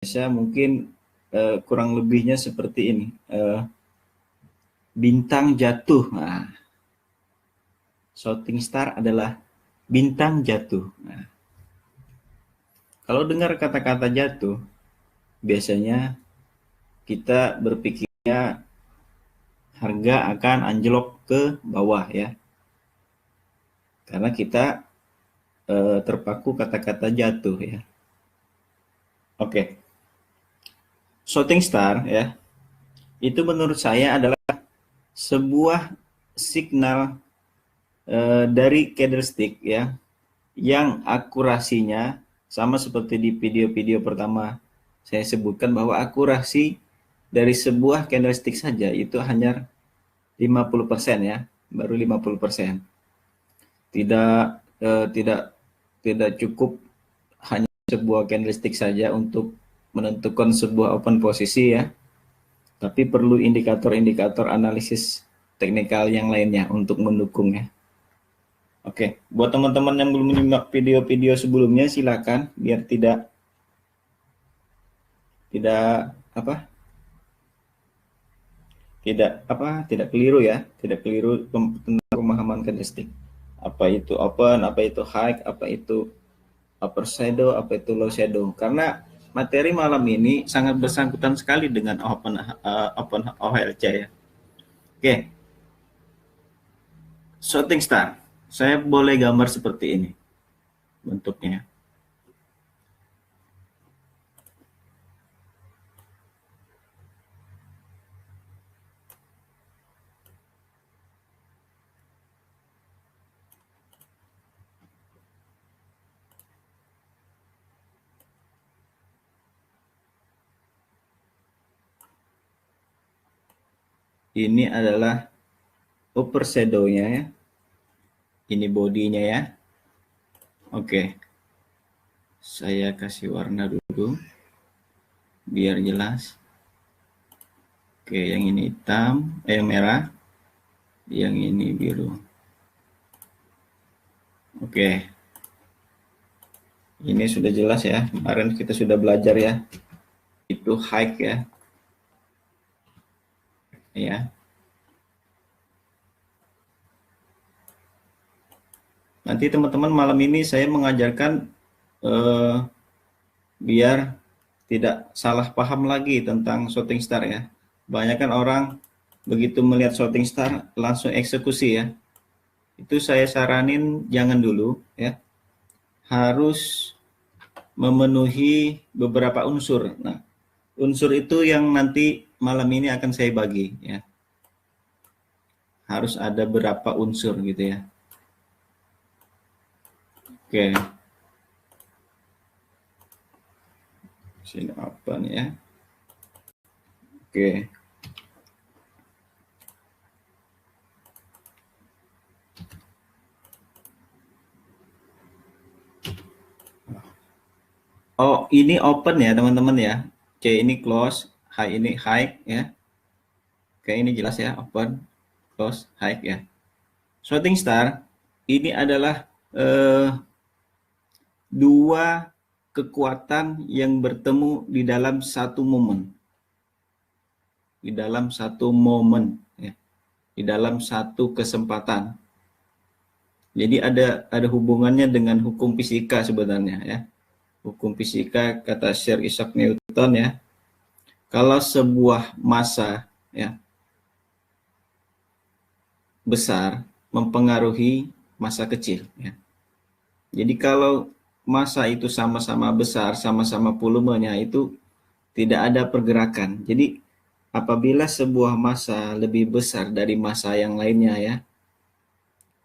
Saya mungkin kurang lebihnya seperti ini. Bintang jatuh. Nah, shooting star adalah bintang jatuh. Nah, kalau dengar kata-kata jatuh, biasanya kita berpikirnya harga akan anjlok ke bawah ya. Karena kita terpaku kata-kata jatuh ya. Oke. Shooting star ya. Itu menurut saya adalah sebuah signal dari candlestick ya, yang akurasinya sama seperti di video-video pertama saya sebutkan bahwa akurasi dari sebuah candlestick saja itu hanya 50% ya, baru 50%. Tidak cukup hanya sebuah candlestick saja untuk menentukan sebuah open posisi ya, tapi perlu indikator-indikator analisis teknikal yang lainnya untuk mendukungnya. Oke, buat teman-teman yang belum menyimak video-video sebelumnya, silakan biar tidak keliru ya, tidak keliru tentang pemahaman candlestick. Apa itu open, apa itu high, apa itu upper shadow, apa itu low shadow. Karena materi malam ini sangat bersangkutan sekali dengan open OHLC ya. Oke, shooting star. Saya boleh gambar seperti ini bentuknya. Ini adalah upper shadow-nya ya. Ini bodinya ya. Oke. Saya kasih warna dulu biar jelas. Oke, yang ini hitam, yang merah. Yang ini biru. Oke. Ini sudah jelas ya. Kemarin kita sudah belajar ya. Itu high ya. Ya. Nanti teman-teman malam ini saya mengajarkan biar tidak salah paham lagi tentang shooting star ya. Banyak kan orang begitu melihat shooting star langsung eksekusi ya. Itu saya saranin jangan dulu ya. Harus memenuhi beberapa unsur. Nah, unsur itu yang nanti malam ini akan saya bagi ya. Harus ada berapa unsur gitu ya. Oke. Sini apa nih ya? Oke. Oh, ini open ya teman-teman ya. C ini close, high ini high ya. Oke, ini jelas ya, open, close, high ya. Shooting star ini adalah dua kekuatan yang bertemu di dalam satu momen. Di dalam satu momen ya. Di dalam satu kesempatan. Jadi ada hubungannya dengan hukum fisika sebenarnya ya. Hukum fisika kata Sir Isaac Newton ya. Kalau sebuah massa ya besar mempengaruhi massa kecil ya. Jadi kalau massa itu sama-sama besar, sama-sama volumenya itu tidak ada pergerakan. Jadi apabila sebuah massa lebih besar dari massa yang lainnya ya,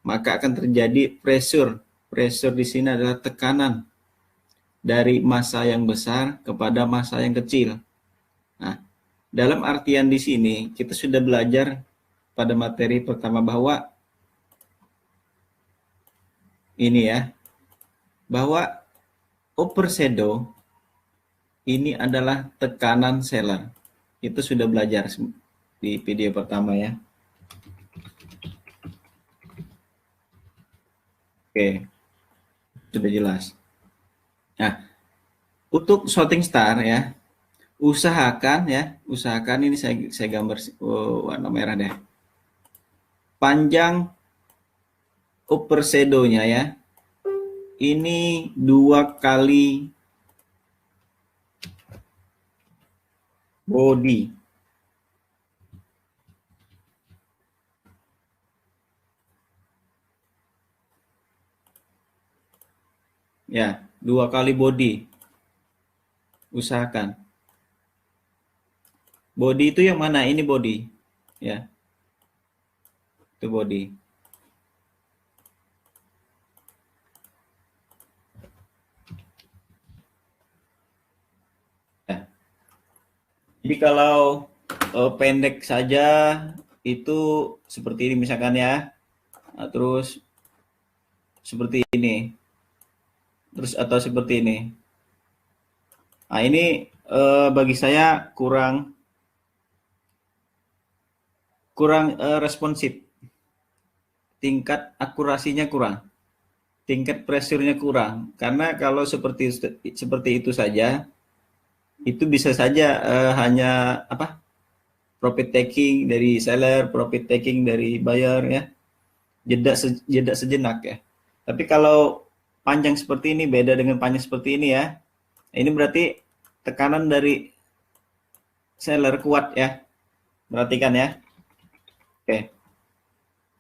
maka akan terjadi pressure. Pressure di sini adalah tekanan dari massa yang besar kepada massa yang kecil. Nah, dalam artian di sini kita sudah belajar pada materi pertama bahwa ini ya, bahwa upper shadow ini adalah tekanan seller. Itu sudah belajar di video pertama ya. Oke, sudah jelas. Nah, untuk shooting star ya, Usahakan ya, usahakan ini saya gambar warna merah deh. Panjang upper shadow-nya ya. Ini 2 kali body. Ya, 2 kali body. Usahakan. Body itu yang mana? Ini body. Ya, itu body. Ya. Jadi kalau pendek saja itu seperti ini misalkan ya. Nah, terus seperti ini. Terus atau seperti ini. Nah, ini bagi saya kurang responsif. Tingkat akurasinya kurang. Tingkat pressure-nya kurang. Karena kalau seperti itu saja, itu bisa saja hanya profit taking dari seller, profit taking dari buyer ya. Jeda sejenak ya. Tapi kalau panjang seperti ini beda dengan panjang seperti ini ya. Ini berarti tekanan dari seller kuat ya. Perhatikan ya. Oke.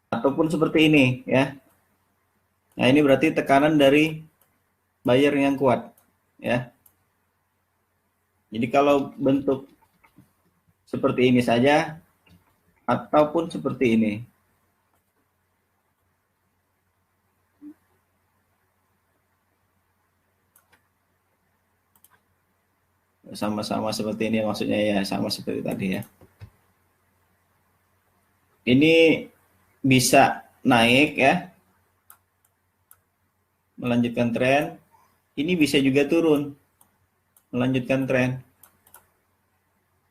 Ataupun seperti ini ya. Nah, ini berarti tekanan dari buyer yang kuat ya. Jadi kalau bentuk seperti ini saja ataupun seperti ini. Sama-sama seperti ini maksudnya ya, sama seperti tadi ya. Ini bisa naik ya. Melanjutkan tren. Ini bisa juga turun. Melanjutkan tren.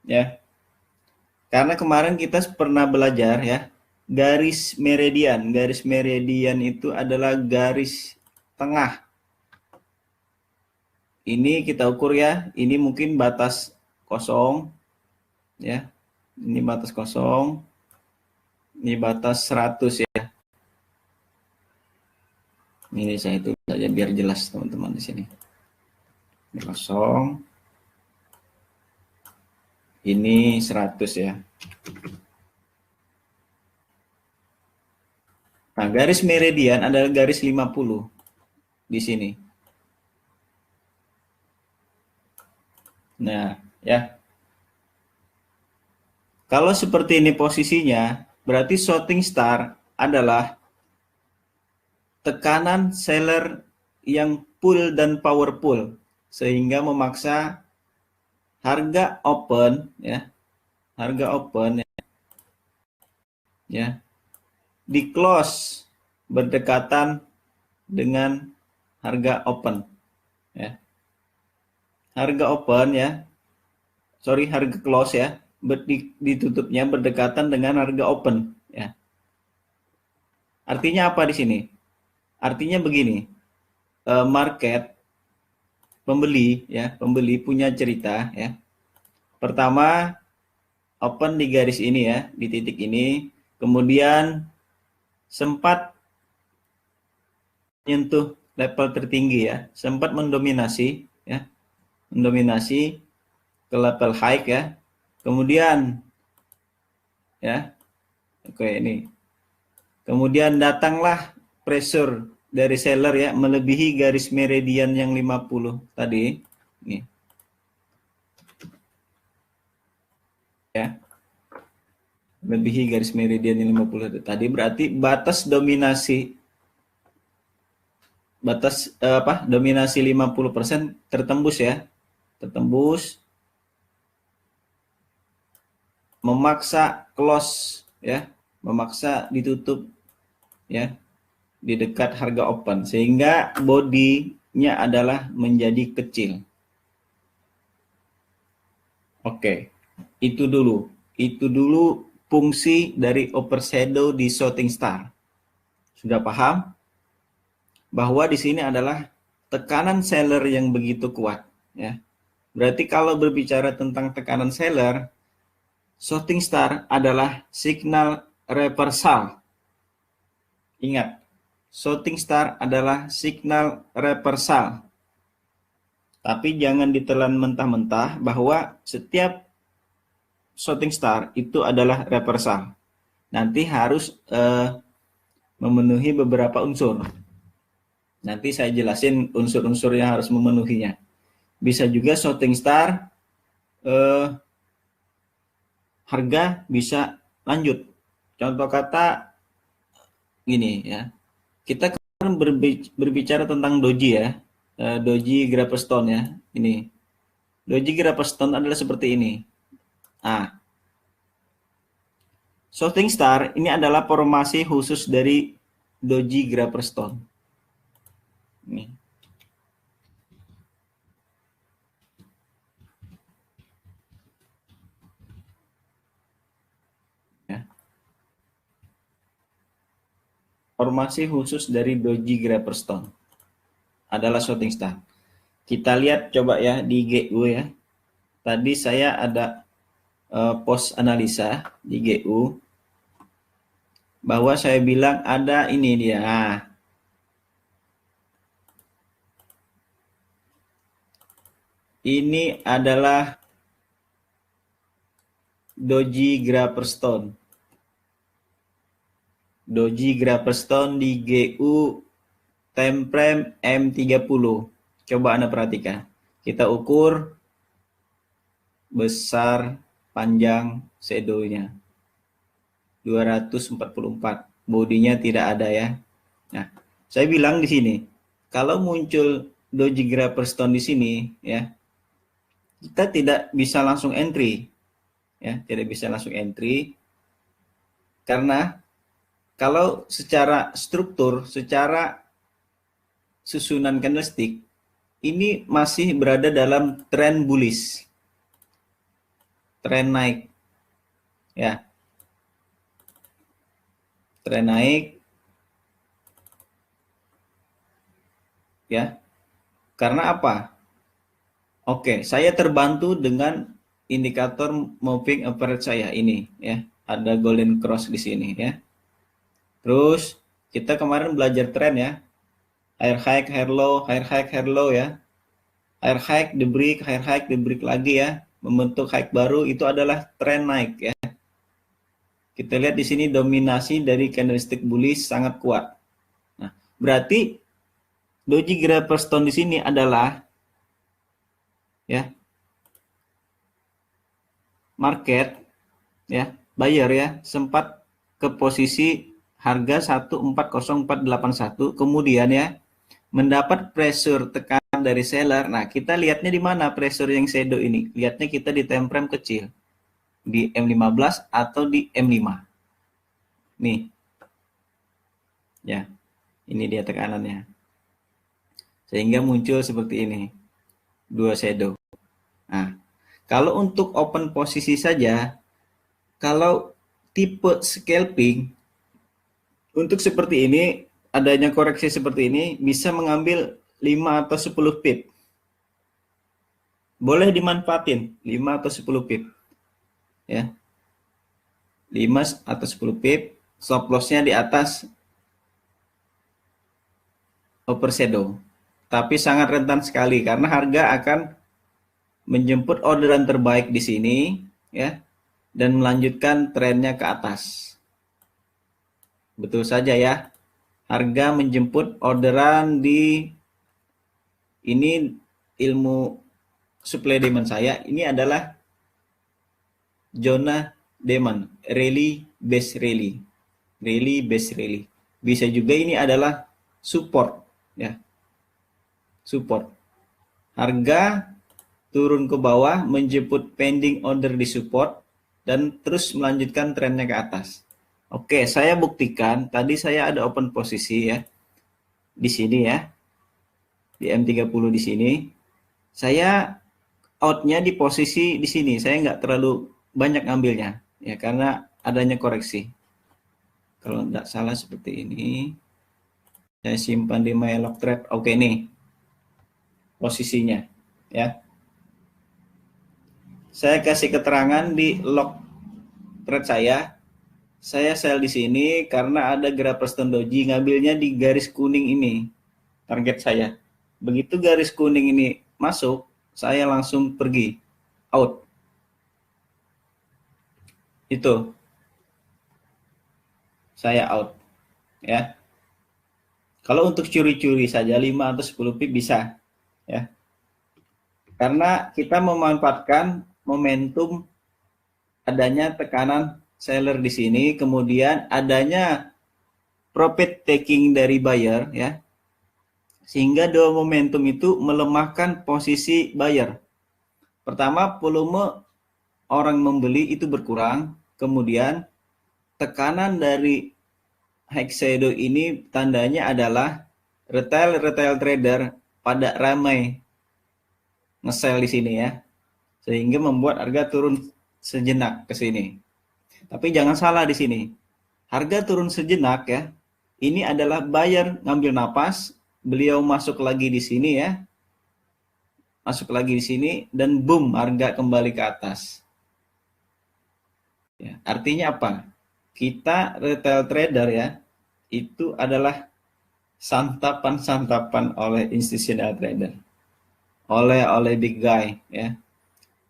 Ya. Karena kemarin kita pernah belajar ya, garis meridian. Garis meridian itu adalah garis tengah. Ini kita ukur ya, ini mungkin batas kosong ya. Ini batas kosong. Ini batas 100 ya. Ini saya itu saja biar jelas teman-teman di sini. Ini kosong. Ini 100 ya. Nah, garis meridian adalah garis 50 di sini. Nah, ya. Kalau seperti ini posisinya, berarti shooting star adalah tekanan seller yang pull dan powerful sehingga memaksa harga open ya. Harga open ya. Di close berdekatan dengan harga open ya. Harga open ya. Sorry, harga close ya. Ditutupnya berdekatan dengan harga open ya. Artinya apa di sini? Artinya begini. Market pembeli ya, pembeli punya cerita ya. Pertama, open di garis ini ya, di titik ini, kemudian sempat menyentuh level tertinggi ya, sempat mendominasi ya. Mendominasi ke level high ya. Kemudian ya. Oke, ini. Kemudian datanglah pressure dari seller ya, melebihi garis meridian yang 50 tadi. Nih. Ya. Melebihi garis meridian yang 50 tadi berarti batas dominasi dominasi 50% tertembus ya. Tertembus, memaksa close ya, memaksa ditutup ya di dekat harga open sehingga bodinya adalah menjadi kecil. Oke, itu dulu fungsi dari overshadow di shooting star. Sudah paham bahwa di sini adalah tekanan seller yang begitu kuat ya. Berarti kalau berbicara tentang tekanan seller, shooting star adalah signal reversal. Ingat, shooting star adalah signal reversal. Tapi jangan ditelan mentah-mentah bahwa setiap shooting star itu adalah reversal. Nanti harus memenuhi beberapa unsur. Nanti saya jelasin unsur-unsur yang harus memenuhinya. Bisa juga shooting star harga bisa lanjut. Contoh kata gini ya. Kita kan berbicara tentang doji ya. Doji Graperstone ya. Ini. Doji Graperstone adalah seperti ini. Nah, shooting star ini adalah formasi khusus dari doji Graperstone. Nih. Ya. Formasi khusus dari doji Graperstone adalah shooting star. Kita lihat coba ya di GU ya. Tadi saya ada post analisa di GU bahwa saya bilang ada ini dia. Nah, ini adalah doji Graperstone. Doji Graperstone di GU time frame M30. Coba Anda perhatikan. Kita ukur besar panjang shadow-nya. 244. Bodinya tidak ada ya. Nah, saya bilang di sini, kalau muncul doji Graperstone di sini ya, kita tidak bisa langsung entry. Ya, tidak bisa langsung entry karena kalau secara struktur, secara susunan candlestick ini masih berada dalam tren bullish. Tren naik. Ya. Tren naik. Ya. Karena apa? Oke, saya terbantu dengan indikator moving average saya ini ya. Ada golden cross di sini ya. Terus kita kemarin belajar tren ya. Higher high, higher low, higher high, higher low ya. Higher high, the break, higher high, the break lagi ya. Membentuk high baru itu adalah tren naik ya. Kita lihat di sini dominasi dari candlestick bullish sangat kuat. Nah, berarti doji Graperstone di sini adalah ya market ya, buyer ya, sempat ke posisi harga 140481 kemudian ya mendapat pressure tekanan dari seller. Nah, kita lihatnya di mana pressure yang shadow ini? Lihatnya kita di time frame kecil. Di M15 atau di M5. Nih. Ya. Ini dia tekanannya. Sehingga muncul seperti ini. Dua shadow. Nah, kalau untuk open posisi saja, kalau tipe scalping untuk seperti ini, adanya koreksi seperti ini bisa mengambil 5 atau 10 pip. Boleh dimanfaatin 5 atau 10 pip. Ya. 5 atau 10 pip, stop loss-nya di atas overshadow. Tapi sangat rentan sekali karena harga akan menjemput orderan terbaik di sini ya dan melanjutkan trennya ke atas. Betul saja ya. Harga menjemput orderan di ini ilmu supply demand saya ini adalah zona demand, rally base rally. Rally base rally. Bisa juga ini adalah support ya. Support. Harga turun ke bawah menjemput pending order di support dan terus melanjutkan trennya ke atas. Oke, saya buktikan tadi saya ada open posisi ya. Di sini ya. Di M30 di sini. Saya outnya di posisi di sini. Saya nggak terlalu banyak ngambilnya ya karena adanya koreksi. Kalau nggak salah seperti ini. Saya simpan di my log trade. Oke nih. Posisinya ya. Saya kasih keterangan di log trade saya sell di sini karena ada Grapperstone Doji, ngambilnya di garis kuning ini, target saya. Begitu garis kuning ini masuk, saya langsung pergi, out. Itu, saya out. Ya. Kalau untuk curi-curi saja 5 atau 10 pip bisa. Ya. Karena kita memanfaatkan momentum adanya tekanan seller di sini, kemudian adanya profit taking dari buyer, ya, sehingga dua momentum itu melemahkan posisi buyer. Pertama, volume orang membeli itu berkurang, kemudian tekanan dari high shadow ini tandanya adalah retail trader pada ramai nge-sell di sini, ya, sehingga membuat harga turun sejenak ke sini. Tapi jangan salah di sini. Harga turun sejenak, ya. Ini adalah buyer ngambil napas, beliau masuk lagi di sini, ya. Masuk lagi di sini dan boom, harga kembali ke atas. Ya, artinya apa? Kita retail trader, ya, itu adalah santapan-santapan oleh institutional trader. Oleh big guy, ya.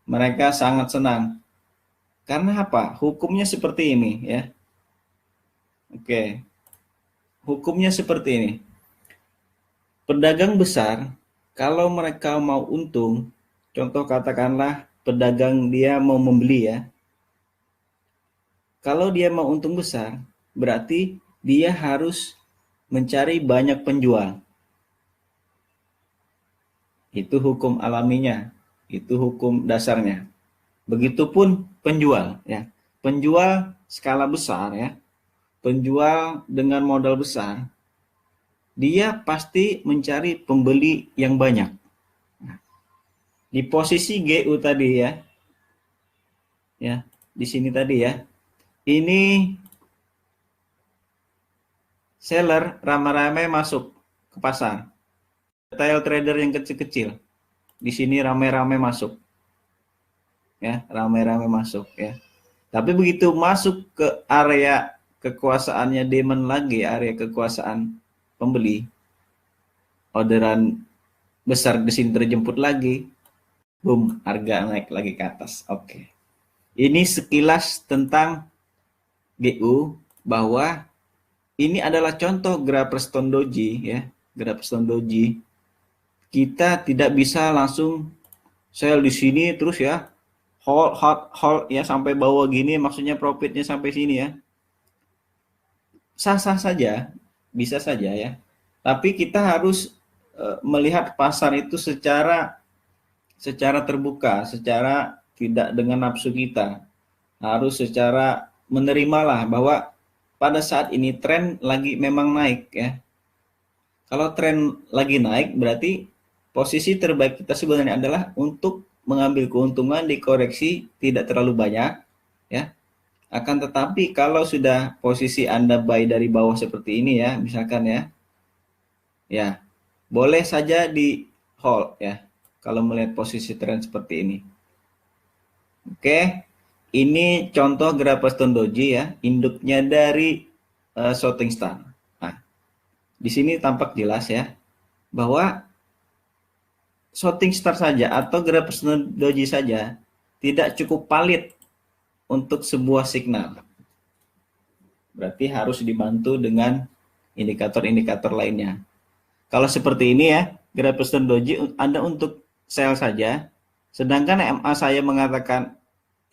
Mereka sangat senang. Karena apa? Hukumnya seperti ini, ya. Oke. Hukumnya seperti ini. Pedagang besar, kalau mereka mau untung, contoh katakanlah pedagang dia mau membeli, ya. Kalau dia mau untung besar, berarti dia harus mencari banyak penjual. Itu hukum alaminya, itu hukum dasarnya. Begitupun penjual, ya. Penjual skala besar, ya. Penjual dengan modal besar, dia pasti mencari pembeli yang banyak. Nah, di posisi GU tadi, ya. Ya, di sini tadi, ya. Ini seller ramai-ramai masuk ke pasar. Retail trader yang kecil-kecil di sini ramai-ramai masuk, ya, ramai-ramai masuk, ya. Tapi begitu masuk ke area kekuasaannya demand lagi, area kekuasaan pembeli, orderan besar di sini terjemput lagi, boom, harga naik lagi ke atas. Oke. Ini sekilas tentang GU, bahwa ini adalah contoh Grapperstone Doji, ya, Grapperstone Doji. Kita tidak bisa langsung sell di sini terus, ya, hold ya sampai bawah gini, maksudnya profitnya sampai sini, ya. Sah-sah saja, bisa saja, ya. Tapi kita harus melihat pasar itu secara terbuka, secara tidak dengan nafsu kita. Harus secara menerimalah bahwa pada saat ini tren lagi memang naik, ya. Kalau tren lagi naik, berarti posisi terbaik kita sebenarnya adalah untuk mengambil keuntungan di koreksi tidak terlalu banyak, ya. Akan tetapi kalau sudah posisi Anda buy dari bawah seperti ini, ya, misalkan, ya. Ya, boleh saja di hold, ya, kalau melihat posisi tren seperti ini. Oke. Ini contoh Grapperstone Doji, ya, induknya dari Shooting Star. Nah, di sini tampak jelas, ya, bahwa Shooting Star saja atau Grapperstone Doji saja tidak cukup valid untuk sebuah signal. Berarti harus dibantu dengan indikator-indikator lainnya. Kalau seperti ini, ya, Grapperstone Doji Anda untuk sell saja, sedangkan MA saya mengatakan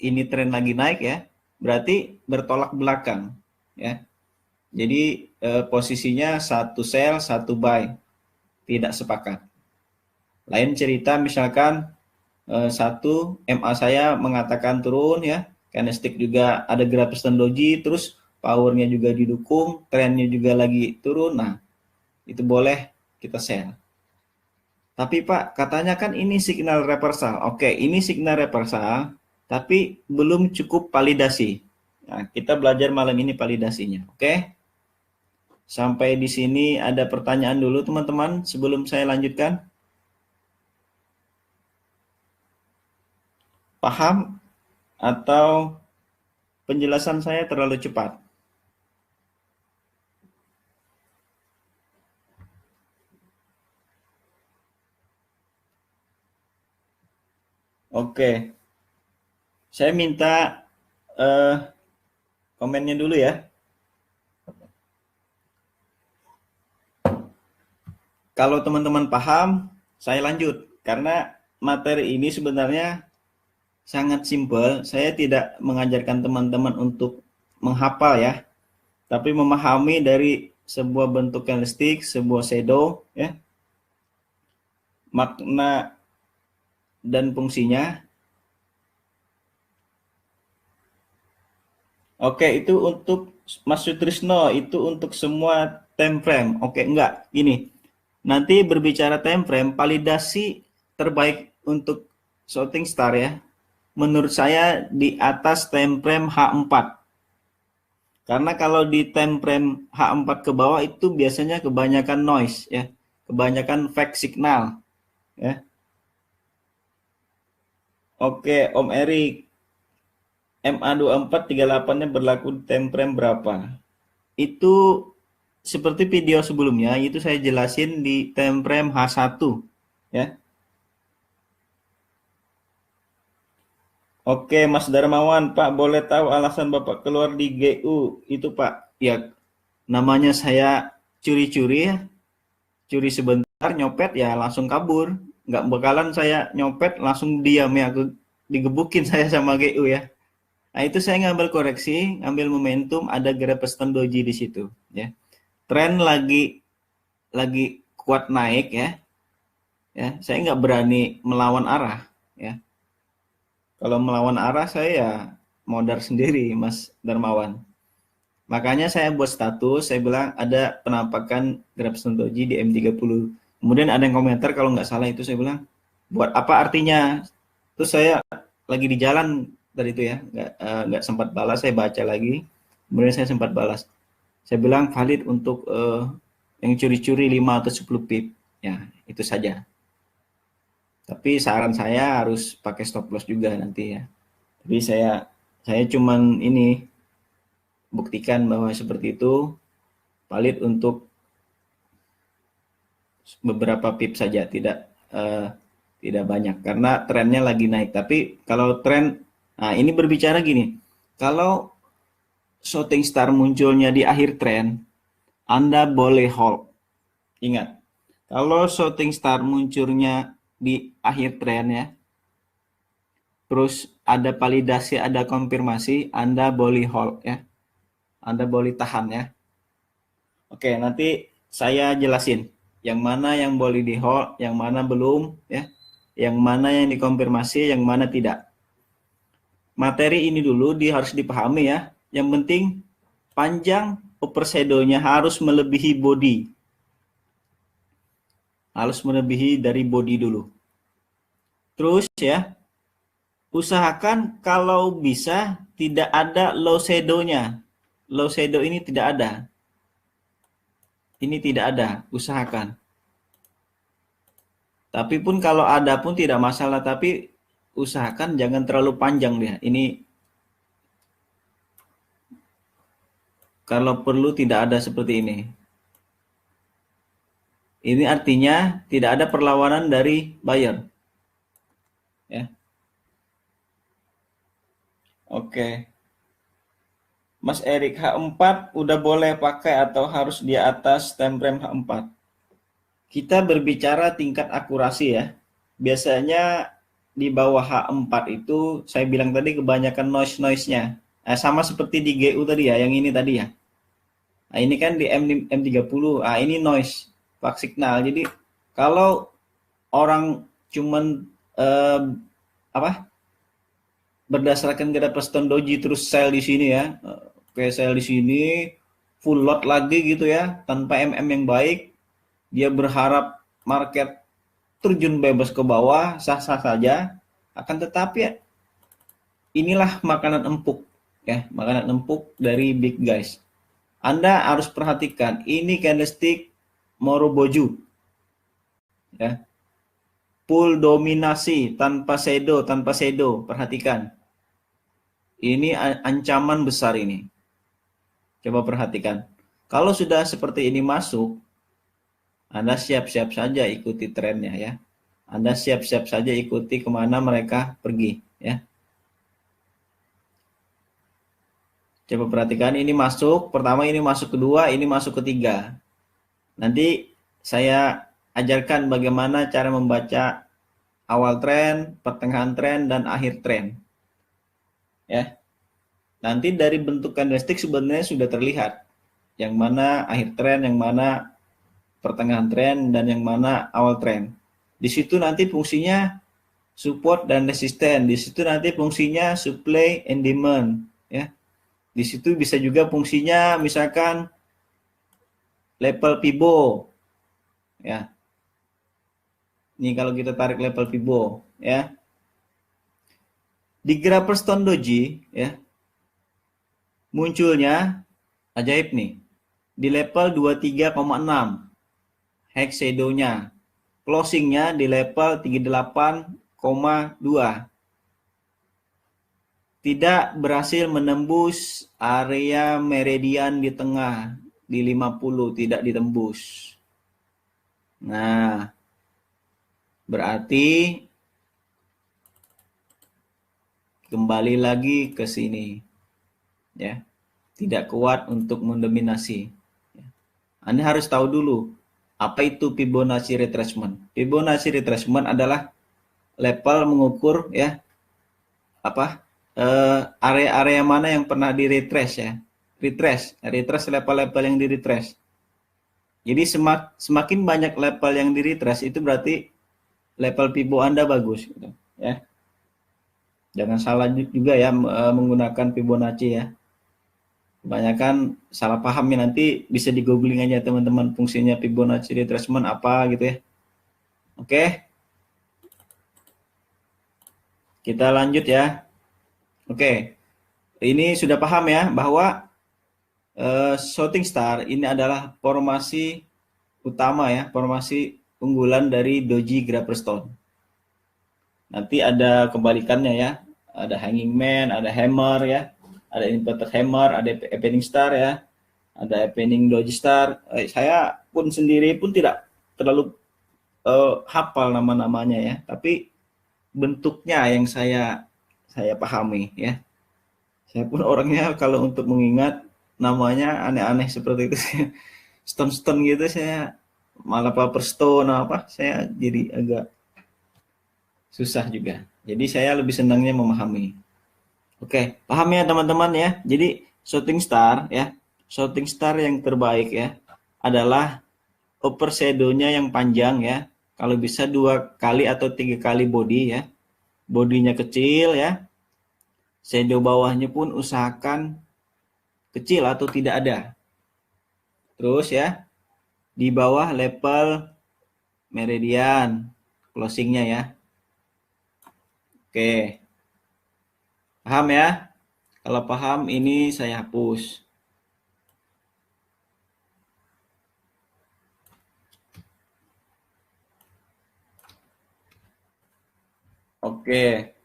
ini tren lagi naik, ya, berarti bertolak belakang, ya. Jadi posisinya satu sell, satu buy, tidak sepakat. Lain cerita misalkan satu MA saya mengatakan turun, ya, candlestick juga ada Grapperstone Doji, terus powernya juga didukung, trennya juga lagi turun, nah itu boleh kita sell. Tapi Pak, katanya kan ini signal reversal. Oke, ini signal reversal, tapi belum cukup validasi. Nah, kita belajar malam ini validasinya. Oke? Sampai di sini ada pertanyaan dulu teman-teman sebelum saya lanjutkan. Paham atau penjelasan saya terlalu cepat? Oke, saya minta eh, komennya dulu ya. Kalau teman-teman paham, saya lanjut. Karena materi ini sebenarnya sangat simpel. Saya tidak mengajarkan teman-teman untuk menghafal ya, tapi memahami dari sebuah bentuk candlestick, sebuah shadow, ya, makna dan fungsinya. Oke, itu untuk Mas Sutrisno, itu untuk semua time frame. Oke, enggak, gini. Nanti berbicara time frame, validasi terbaik untuk shooting star ya. Menurut saya di atas time frame H4. Karena kalau di time frame H4 ke bawah itu biasanya kebanyakan noise ya. Kebanyakan fake signal ya. Oke, Om Erik, MA2438-nya berlaku di time frame berapa? Itu seperti video sebelumnya, itu saya jelasin di time frame H1 ya. Oke, Mas Darmawan, Pak, boleh tahu alasan Bapak keluar di GU itu, Pak? Ya, namanya saya curi-curi ya, curi sebentar, nyopet ya langsung kabur. Nggak bakalan saya nyopet langsung diam ya, digebukin saya sama GU ya. Nah, itu saya ngambil koreksi, ngambil momentum, ada Greystone Doji di situ ya. Tren lagi kuat naik ya. Ya, saya nggak berani melawan arah ya. Kalau melawan arah saya ya modar sendiri, Mas Darmawan. Makanya saya buat status, saya bilang ada penampakan Greystone Doji di M30. Kemudian ada yang komentar kalau nggak salah itu saya bilang, buat apa artinya? Terus saya lagi di jalan tadi itu ya, nggak sempat balas, saya baca lagi. Kemudian saya sempat balas. Saya bilang valid untuk yang curi-curi 5 atau 10 pip. Ya, itu saja. Tapi saran saya harus pakai stop loss juga nanti ya. Tapi saya cuman ini buktikan bahwa seperti itu valid untuk beberapa pip saja, tidak banyak karena trennya lagi naik. Tapi kalau tren, nah ini berbicara gini, kalau shooting star munculnya di akhir tren, Anda boleh hold. Ingat, kalau shooting star munculnya di akhir tren ya, terus ada validasi, ada konfirmasi, Anda boleh hold ya. Anda boleh tahan ya. Oke, nanti saya jelasin yang mana yang boleh di hold, yang mana belum ya. Yang mana yang dikonfirmasi, yang mana tidak. Materi ini dulu harus dipahami ya. Yang penting panjang upper shadow-nya harus melebihi body. Harus melebihi dari body dulu. Terus ya, usahakan kalau bisa tidak ada low shadow-nya. Low shadow ini tidak ada. Ini tidak ada, usahakan. Tapi pun kalau ada pun tidak masalah, tapi usahakan jangan terlalu panjang dia. Ini kalau perlu tidak ada seperti ini. Ini artinya tidak ada perlawanan dari buyer. Ya. Oke. Mas Erik, H4 udah boleh pakai atau harus di atas time frame H4? Kita berbicara tingkat akurasi ya. Biasanya di bawah H4 itu saya bilang tadi kebanyakan noise-nya. Sama seperti di GU tadi ya, yang ini tadi ya. Nah, ini kan di M30. Ah, ini noise, flag signal. Jadi kalau orang cuman apa? Berdasarkan Greystone Doji terus sell di sini ya. Kayak sell di sini full lot lagi gitu ya, tanpa MM yang baik. Dia berharap market terjun bebas ke bawah, sah-sah saja. Akan tetapi ya, inilah makanan empuk ya, makanan empuk dari big guys. Anda harus perhatikan, ini candlestick Moroboju ya. full dominasi tanpa shadow, perhatikan. Ini ancaman besar ini. Coba perhatikan. Kalau sudah seperti ini masuk, Anda siap-siap saja ikuti trennya ya. Anda siap-siap saja ikuti kemana mereka pergi ya. Coba perhatikan, ini masuk pertama, ini masuk kedua, ini masuk ketiga. Nanti saya ajarkan bagaimana cara membaca awal tren, pertengahan tren, dan akhir tren. Ya. Nanti dari bentuk candlestick sebenarnya sudah terlihat yang mana akhir tren, yang mana pertengahan tren, dan yang mana awal tren. Di situ nanti fungsinya support dan resisten. Di situ nanti fungsinya supply and demand, ya. Di situ bisa juga fungsinya misalkan level Fibo, ya. Ini kalau kita tarik level Fibo, ya. Di Grapperstone Doji, ya, munculnya ajaib nih di level 23,6 hex shadow-nya. Closingnya di level 38,2. Tidak berhasil menembus area meridian di tengah di 50, tidak ditembus. Nah, berarti kembali lagi ke sini, ya, tidak kuat untuk mendominasi. Anda harus tahu dulu apa itu Fibonacci retracement. Fibonacci retracement adalah level mengukur, ya, apa area-area mana yang pernah di retrace, ya, retrace level-level yang di retrace. Jadi semakin banyak level yang di retrace itu berarti level Fibo Anda bagus, gitu, ya. Jangan salah juga ya menggunakan Fibonacci ya. Kebanyakan salah paham ya, nanti bisa di googling aja teman-teman fungsinya Fibonacci retracement apa gitu ya. Oke. Kita lanjut ya. Oke. Ini sudah paham ya bahwa shooting star ini adalah formasi utama ya, formasi unggulan dari Doji Grapperstone. Nanti ada kebalikannya ya, ada hanging man, ada hammer ya, ada inverted hammer, ada evening star ya, ada evening doji star. Saya pun sendiri pun tidak terlalu hafal nama-namanya ya, tapi bentuknya yang saya pahami ya. Saya pun orangnya kalau untuk mengingat namanya aneh-aneh seperti itu, stone gitu, saya malah paper stone apa, saya jadi agak susah juga. Jadi saya lebih senangnya memahami. Oke, paham ya teman-teman ya. Jadi shooting star ya, shooting star yang terbaik ya adalah upper shadow-nya yang panjang ya. Kalau bisa 2 kali atau 3 kali body ya. Bodinya kecil ya. Shadow bawahnya pun usahakan kecil atau tidak ada. Terus ya, di bawah level meridian closingnya ya. Oke, paham ya? Kalau paham ini saya hapus. Oke,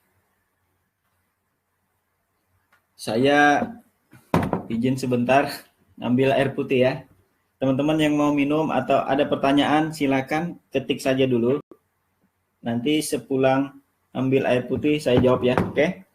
saya izin sebentar ambil air putih ya. Teman-teman yang mau minum atau ada pertanyaan silakan ketik saja dulu. Nanti sepulang ambil air putih saya jawab ya, oke?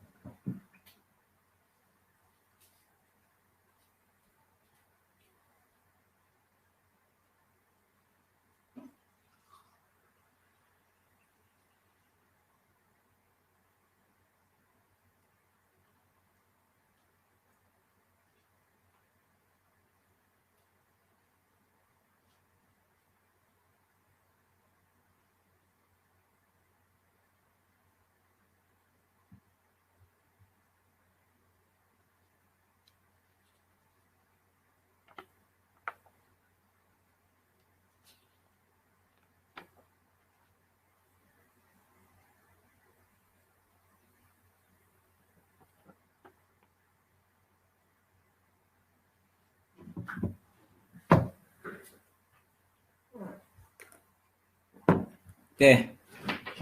Oke,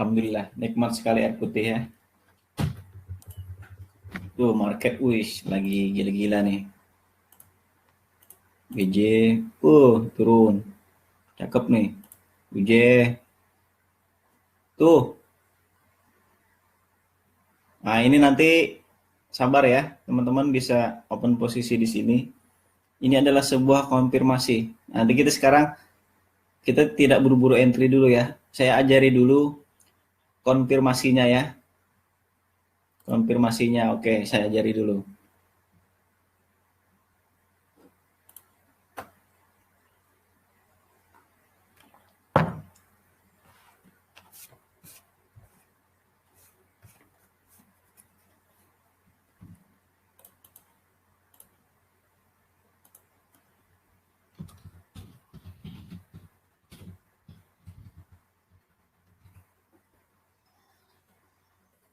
Alhamdulillah, nikmat sekali air putih ya. Tuh market, wish lagi gila-gila nih. BJ, turun. Cakep nih. BJ. Tuh. Nah, ini nanti sabar ya, teman-teman bisa open posisi di sini. Ini adalah sebuah konfirmasi. Nanti kita tidak buru-buru entry dulu ya. Saya ajari dulu konfirmasinya ya. Konfirmasinya, oke, saya ajari dulu.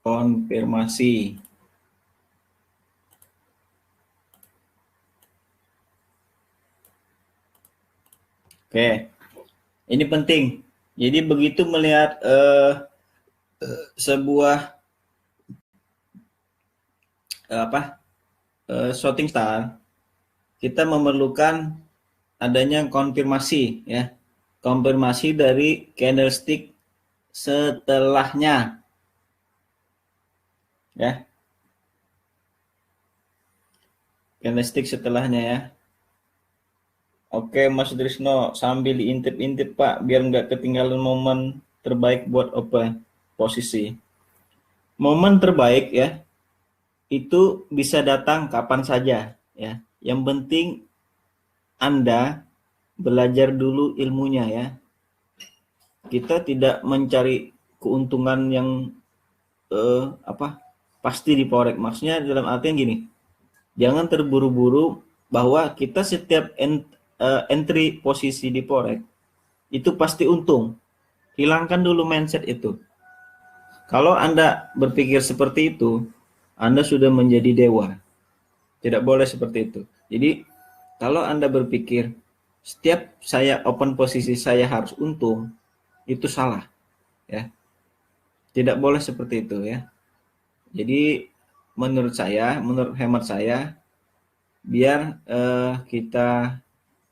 Konfirmasi. Oke, ini penting. Jadi begitu melihat sebuah shooting star, kita memerlukan adanya konfirmasi ya. Konfirmasi dari candlestick setelahnya. Ya. Candlestick setelahnya ya. Oke Mas Trisno, sambil diintip-intip Pak, biar nggak ketinggalan momen terbaik buat open posisi. Momen terbaik ya, itu bisa datang kapan saja ya. Yang penting Anda belajar dulu ilmunya ya. Kita tidak mencari keuntungan yang pasti di forex. Maksudnya dalam artian gini, jangan terburu-buru bahwa kita setiap entry posisi di forex itu pasti untung. Hilangkan dulu mindset itu. Kalau Anda berpikir seperti itu, Anda sudah menjadi dewa. Tidak boleh seperti itu. Jadi kalau Anda berpikir setiap saya open posisi saya harus untung, itu salah ya. Tidak boleh seperti itu ya. Jadi menurut hemat saya, biar kita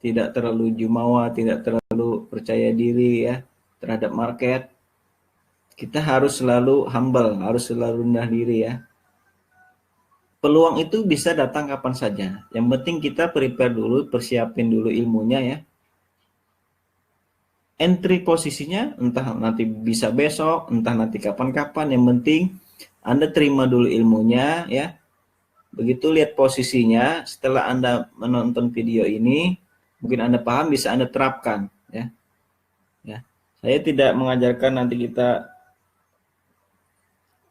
tidak terlalu jumawa, tidak terlalu percaya diri ya terhadap market. Kita harus selalu humble, harus selalu rendah diri ya. Peluang itu bisa datang kapan saja. Yang penting kita prepare dulu, persiapin dulu ilmunya ya. Entry posisinya entah nanti bisa besok, entah nanti kapan-kapan. Yang penting Anda terima dulu ilmunya ya. Begitu lihat posisinya, setelah Anda menonton video ini, mungkin Anda paham, bisa Anda terapkan ya. Ya. Saya tidak mengajarkan nanti kita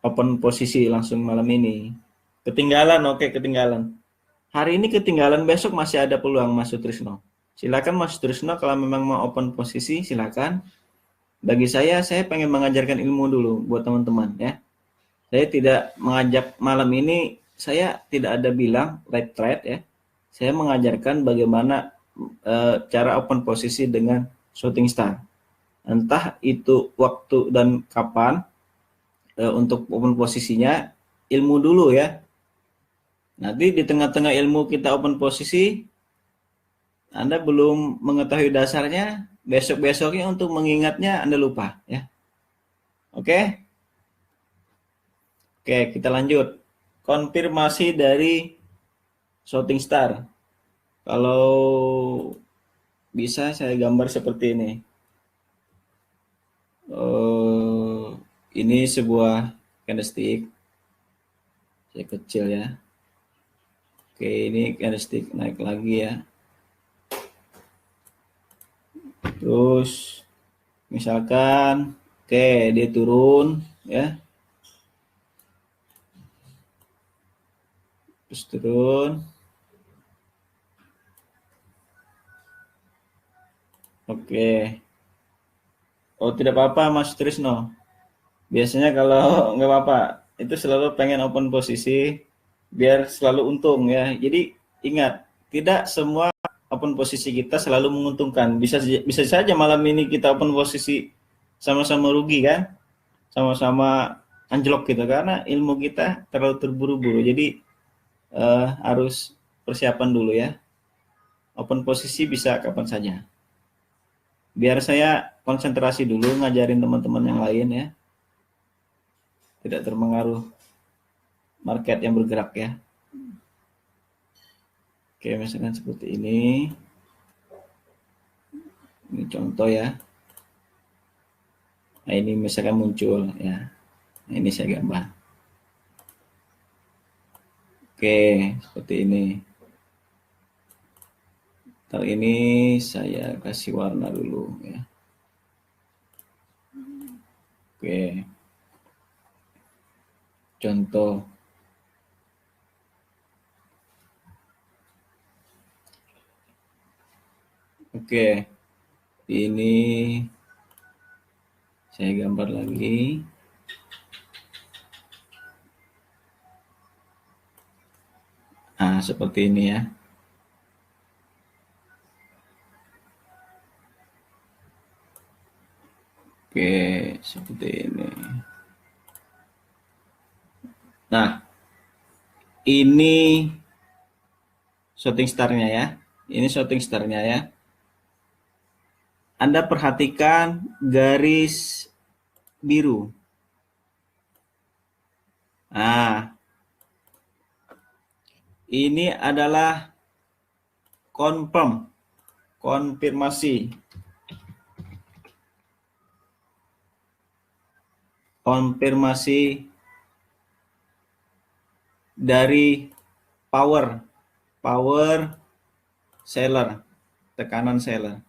open posisi langsung malam ini. Ketinggalan, oke, ketinggalan. Hari ini ketinggalan, besok masih ada peluang Mas Sutrisno. Silakan Mas Sutrisno, kalau memang mau open posisi silakan. Bagi saya pengen mengajarkan ilmu dulu buat teman-teman ya. Saya tidak mengajak malam ini, saya tidak ada bilang live trade ya. Saya mengajarkan bagaimana cara open posisi dengan shooting star. Entah itu waktu dan kapan untuk open posisinya, ilmu dulu ya. Nanti di tengah-tengah ilmu kita open posisi, Anda belum mengetahui dasarnya, besok-besoknya untuk mengingatnya Anda lupa ya. Oke? Oke, kita lanjut. Konfirmasi dari shooting star. Kalau bisa saya gambar seperti ini. Ini sebuah candlestick. Saya kecil ya. Oke, ini candlestick naik lagi ya. Terus misalkan dia turun ya. Terus turun. Oke. Oh, tidak apa-apa Mas Trisno. Biasanya kalau nggak apa-apa, itu selalu pengen open posisi biar selalu untung ya. Jadi ingat, tidak semua open posisi kita selalu menguntungkan. Bisa saja malam ini kita open posisi sama-sama rugi kan? sama-sama anjlok gitu karena ilmu kita terlalu terburu-buru. Jadi harus persiapan dulu ya. Open posisi bisa kapan saja. Biar saya konsentrasi dulu ngajarin teman-teman yang lain ya. Tidak terpengaruh market yang bergerak ya. Oke, misalkan seperti ini. Ini contoh ya. Nah, ini misalkan muncul ya. Nah, ini saya gambar. Oke, seperti ini. Ntar ini saya kasih warna dulu ya. Oke. Contoh. Oke. Ini saya gambar lagi. Nah, seperti ini ya. Oke, seperti ini. Nah, ini shooting star-nya ya. Ini shooting star-nya ya. Anda perhatikan garis biru. Nah, ini adalah konfirmasi. Konfirmasi dari power seller, tekanan seller.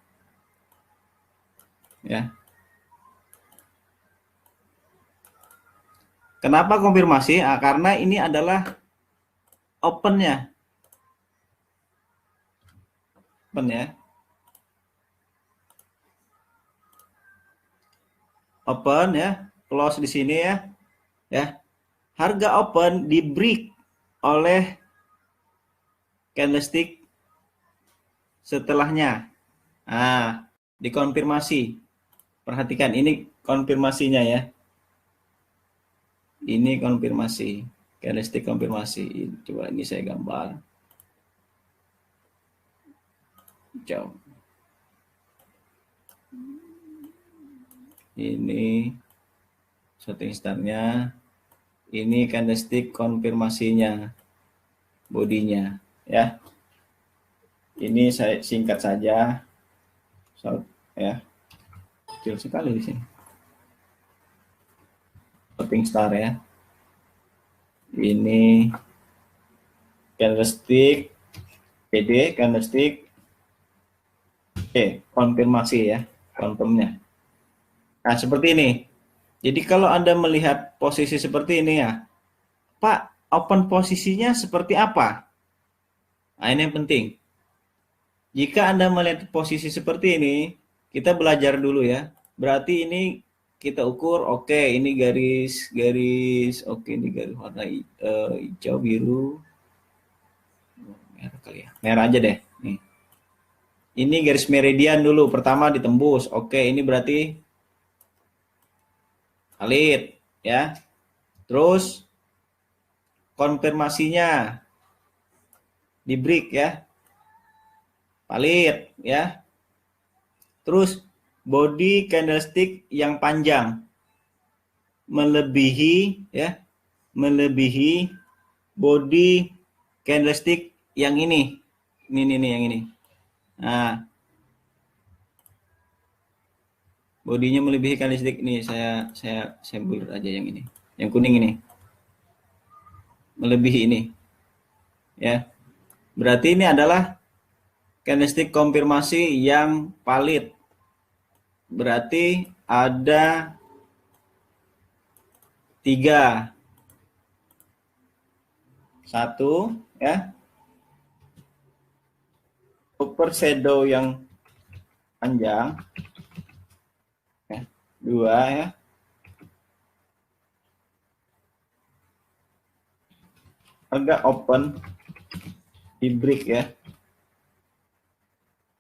Ya. Kenapa konfirmasi? Karena ini adalah open-nya. Open ya. Open ya, close di sini ya. Ya. Harga open di break oleh candlestick setelahnya. Nah, dikonfirmasi. Perhatikan ini konfirmasinya ya. Ini konfirmasi, candlestick konfirmasi. Coba ini saya gambar. Jauh. Ini shooting star-nya. Ini candlestick konfirmasinya, bodinya ya. Ini saya singkat saja, ya, kecil sekali di sini. Shooting star ya. Ini candlestick PD, candlestick konfirmasi ya, confirmnya. Nah, seperti ini. Jadi kalau Anda melihat posisi seperti ini ya, Pak, open posisinya seperti apa? Nah, ini yang penting. Jika Anda melihat posisi seperti ini, kita belajar dulu ya. Berarti ini kita ukur, oke, ini garis, oke, ini garis warna hijau, biru, merah kali ya, merah aja deh. Nih. Ini garis meridian dulu, pertama ditembus, oke, ini berarti valid ya. Terus konfirmasinya di break ya, valid ya. Terus body candlestick yang panjang melebihi ya, melebihi body candlestick yang ini yang ini. Nah, bodinya melebihi candlestick ini, saya blur aja yang ini, yang kuning ini, melebihi ini ya. Berarti ini adalah candlestick konfirmasi yang valid. Berarti ada 3. 1 ya, upper shadow yang panjang ya. 2 ya, agak open di break ya.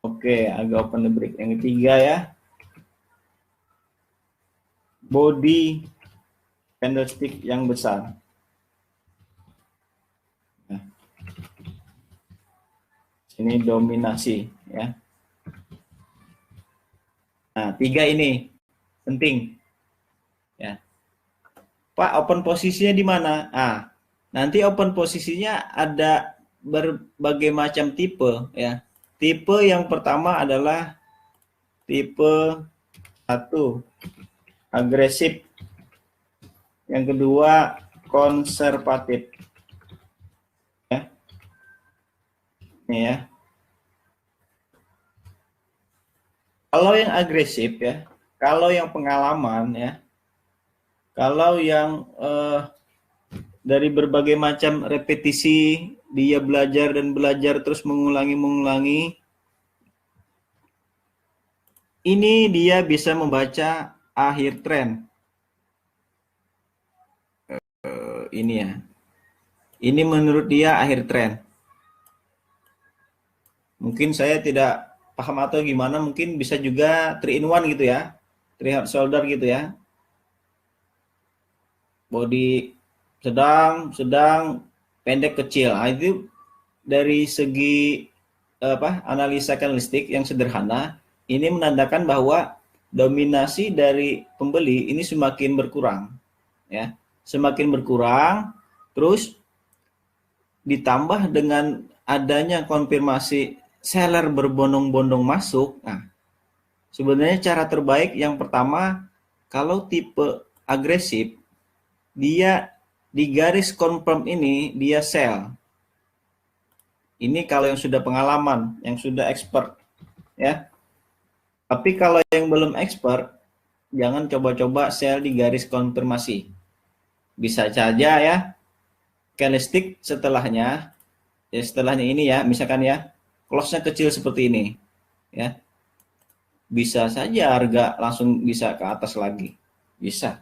Oke, agak open di break. Yang ketiga ya, body candlestick yang besar. Nah, ini dominasi ya. Nah, 3 ini penting ya. Pak, open posisinya di mana? Nanti open posisinya ada berbagai macam tipe ya. Tipe yang pertama adalah tipe 1 agresif. Yang kedua konservatif. Ya. Ini ya. Kalau yang agresif ya, kalau yang pengalaman ya, kalau yang dari berbagai macam repetisi dia belajar dan belajar terus mengulangi, ini dia bisa membaca akhir tren. Ini ya. Ini menurut dia akhir tren. Mungkin saya tidak paham atau gimana, mungkin bisa juga 3 in 1 gitu ya. 3 hard shoulder gitu ya. Body sedang, pendek, kecil. Nah, itu dari segi analisa candlestick yang sederhana, ini menandakan bahwa dominasi dari pembeli ini semakin berkurang ya. Semakin berkurang, terus ditambah dengan adanya konfirmasi seller berbondong-bondong masuk. Nah, sebenarnya cara terbaik yang pertama, kalau tipe agresif, dia di garis confirm ini dia sell. Ini kalau yang sudah pengalaman, yang sudah expert ya. Tapi kalau yang belum expert, jangan coba-coba sell di garis konfirmasi. Bisa saja ya, candlestick setelahnya, ya setelahnya ini ya, misalkan ya, close-nya kecil seperti ini, ya. Bisa saja harga langsung bisa ke atas lagi, bisa.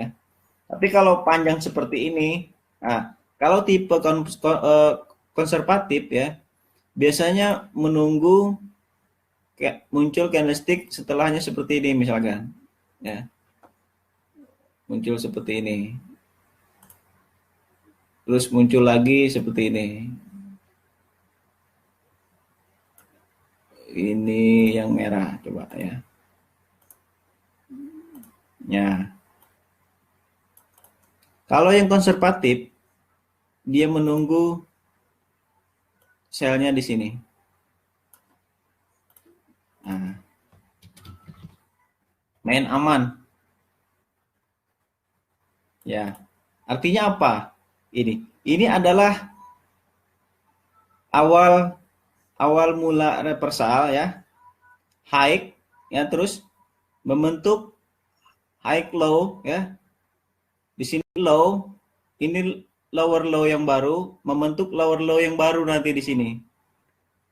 Ya. Tapi kalau panjang seperti ini, nah, kalau tipe konservatif ya, biasanya menunggu muncul candlestick setelahnya seperti ini misalkan, ya, muncul seperti ini, terus muncul lagi seperti ini. Ini yang merah coba ya. Ya. Kalau yang konservatif, dia menunggu selnya di sini. Nah, main aman. Ya. Artinya apa? Ini adalah awal mula reversal ya. High ya, terus membentuk high low ya. Di sini low, ini lower low yang baru, membentuk lower low yang baru nanti di sini.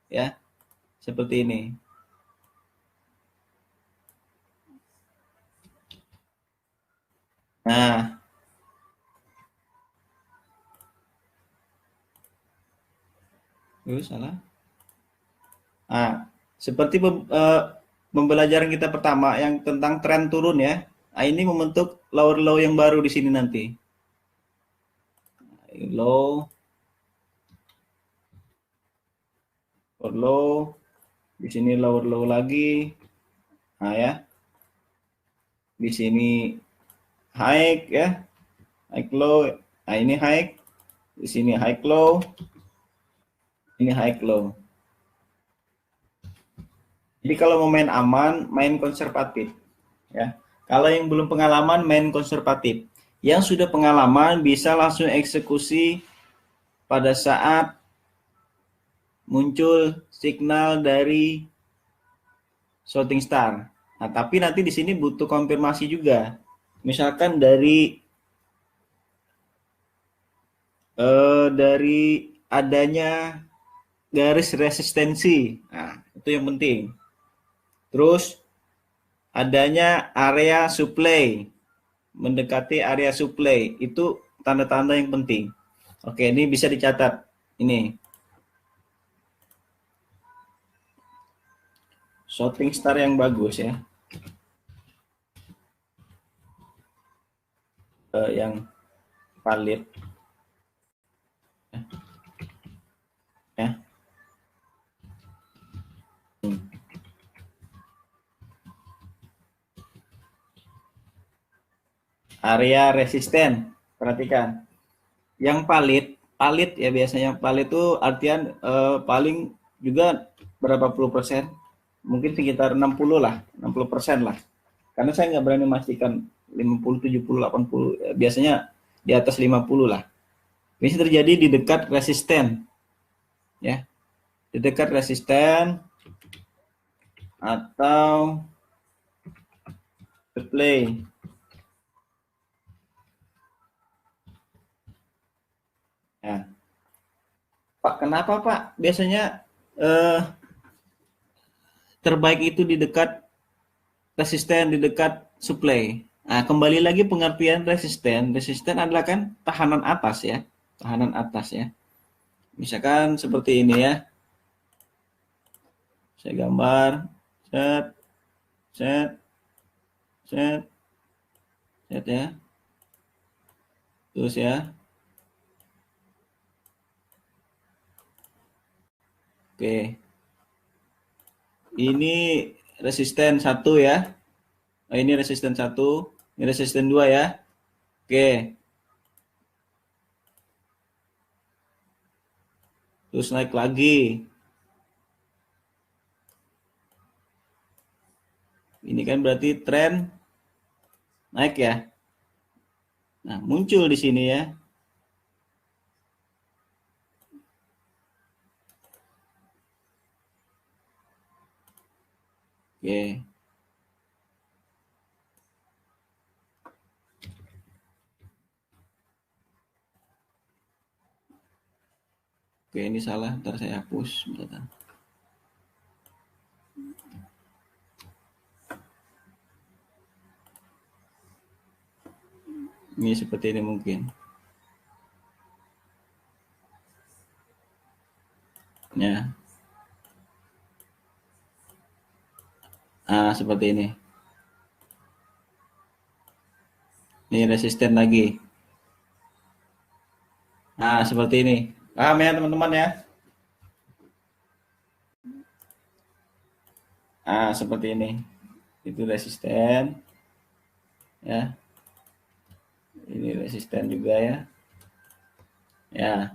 Ya. Seperti ini. Nah, salah. Nah, seperti pembelajaran kita pertama yang tentang tren turun ya. Nah, ini membentuk lower low yang baru di sini nanti. Low, lower low, di sini lower low lagi. Nah ya, di sini high ya, high low. Nah ini high, di sini high low, ini high low. Jadi kalau mau main aman, main konservatif ya. Kalau yang belum pengalaman, main konservatif. Yang sudah pengalaman bisa langsung eksekusi pada saat muncul signal dari shooting star. Nah, tapi nanti di sini butuh konfirmasi juga. Misalkan dari adanya garis resistensi. Nah, itu yang penting. Terus adanya area supply, mendekati area supply, itu tanda-tanda yang penting. Oke, ini bisa dicatat. Ini shooting star yang bagus ya. yang valid ya. Area resisten, perhatikan. Yang valid ya, biasanya valid itu artian paling juga berapa puluh persen, mungkin sekitar 60 lah, 60% lah. Karena saya nggak berani memastikan 50, 70, 80, biasanya di atas 50 lah. Bisa terjadi di dekat resisten, ya, di dekat resisten atau supply. Nah, Pak, kenapa Pak? Biasanya terbaik itu di dekat resisten, di dekat supply. Nah, kembali lagi pengertian resisten. Resisten adalah kan tahanan atas ya, tahanan atas ya. Misalkan seperti ini ya. Saya gambar, set, set, set, set ya. Terus ya. Oke. Ini resisten 1 ya. Oh, ini resisten 1, ini resisten 2 ya. Oke. Terus naik lagi. Ini kan berarti tren naik ya. Nah, muncul di sini ya. Oke. Oke, ini salah, ntar saya hapus. Bentar. Ini seperti ini mungkin. Ya. Ah, seperti ini. Ini resisten lagi. Nah, seperti ini. Paham ya teman-teman ya? Ah, seperti ini. Itu resisten. Ya. Ini resisten juga ya. Ya.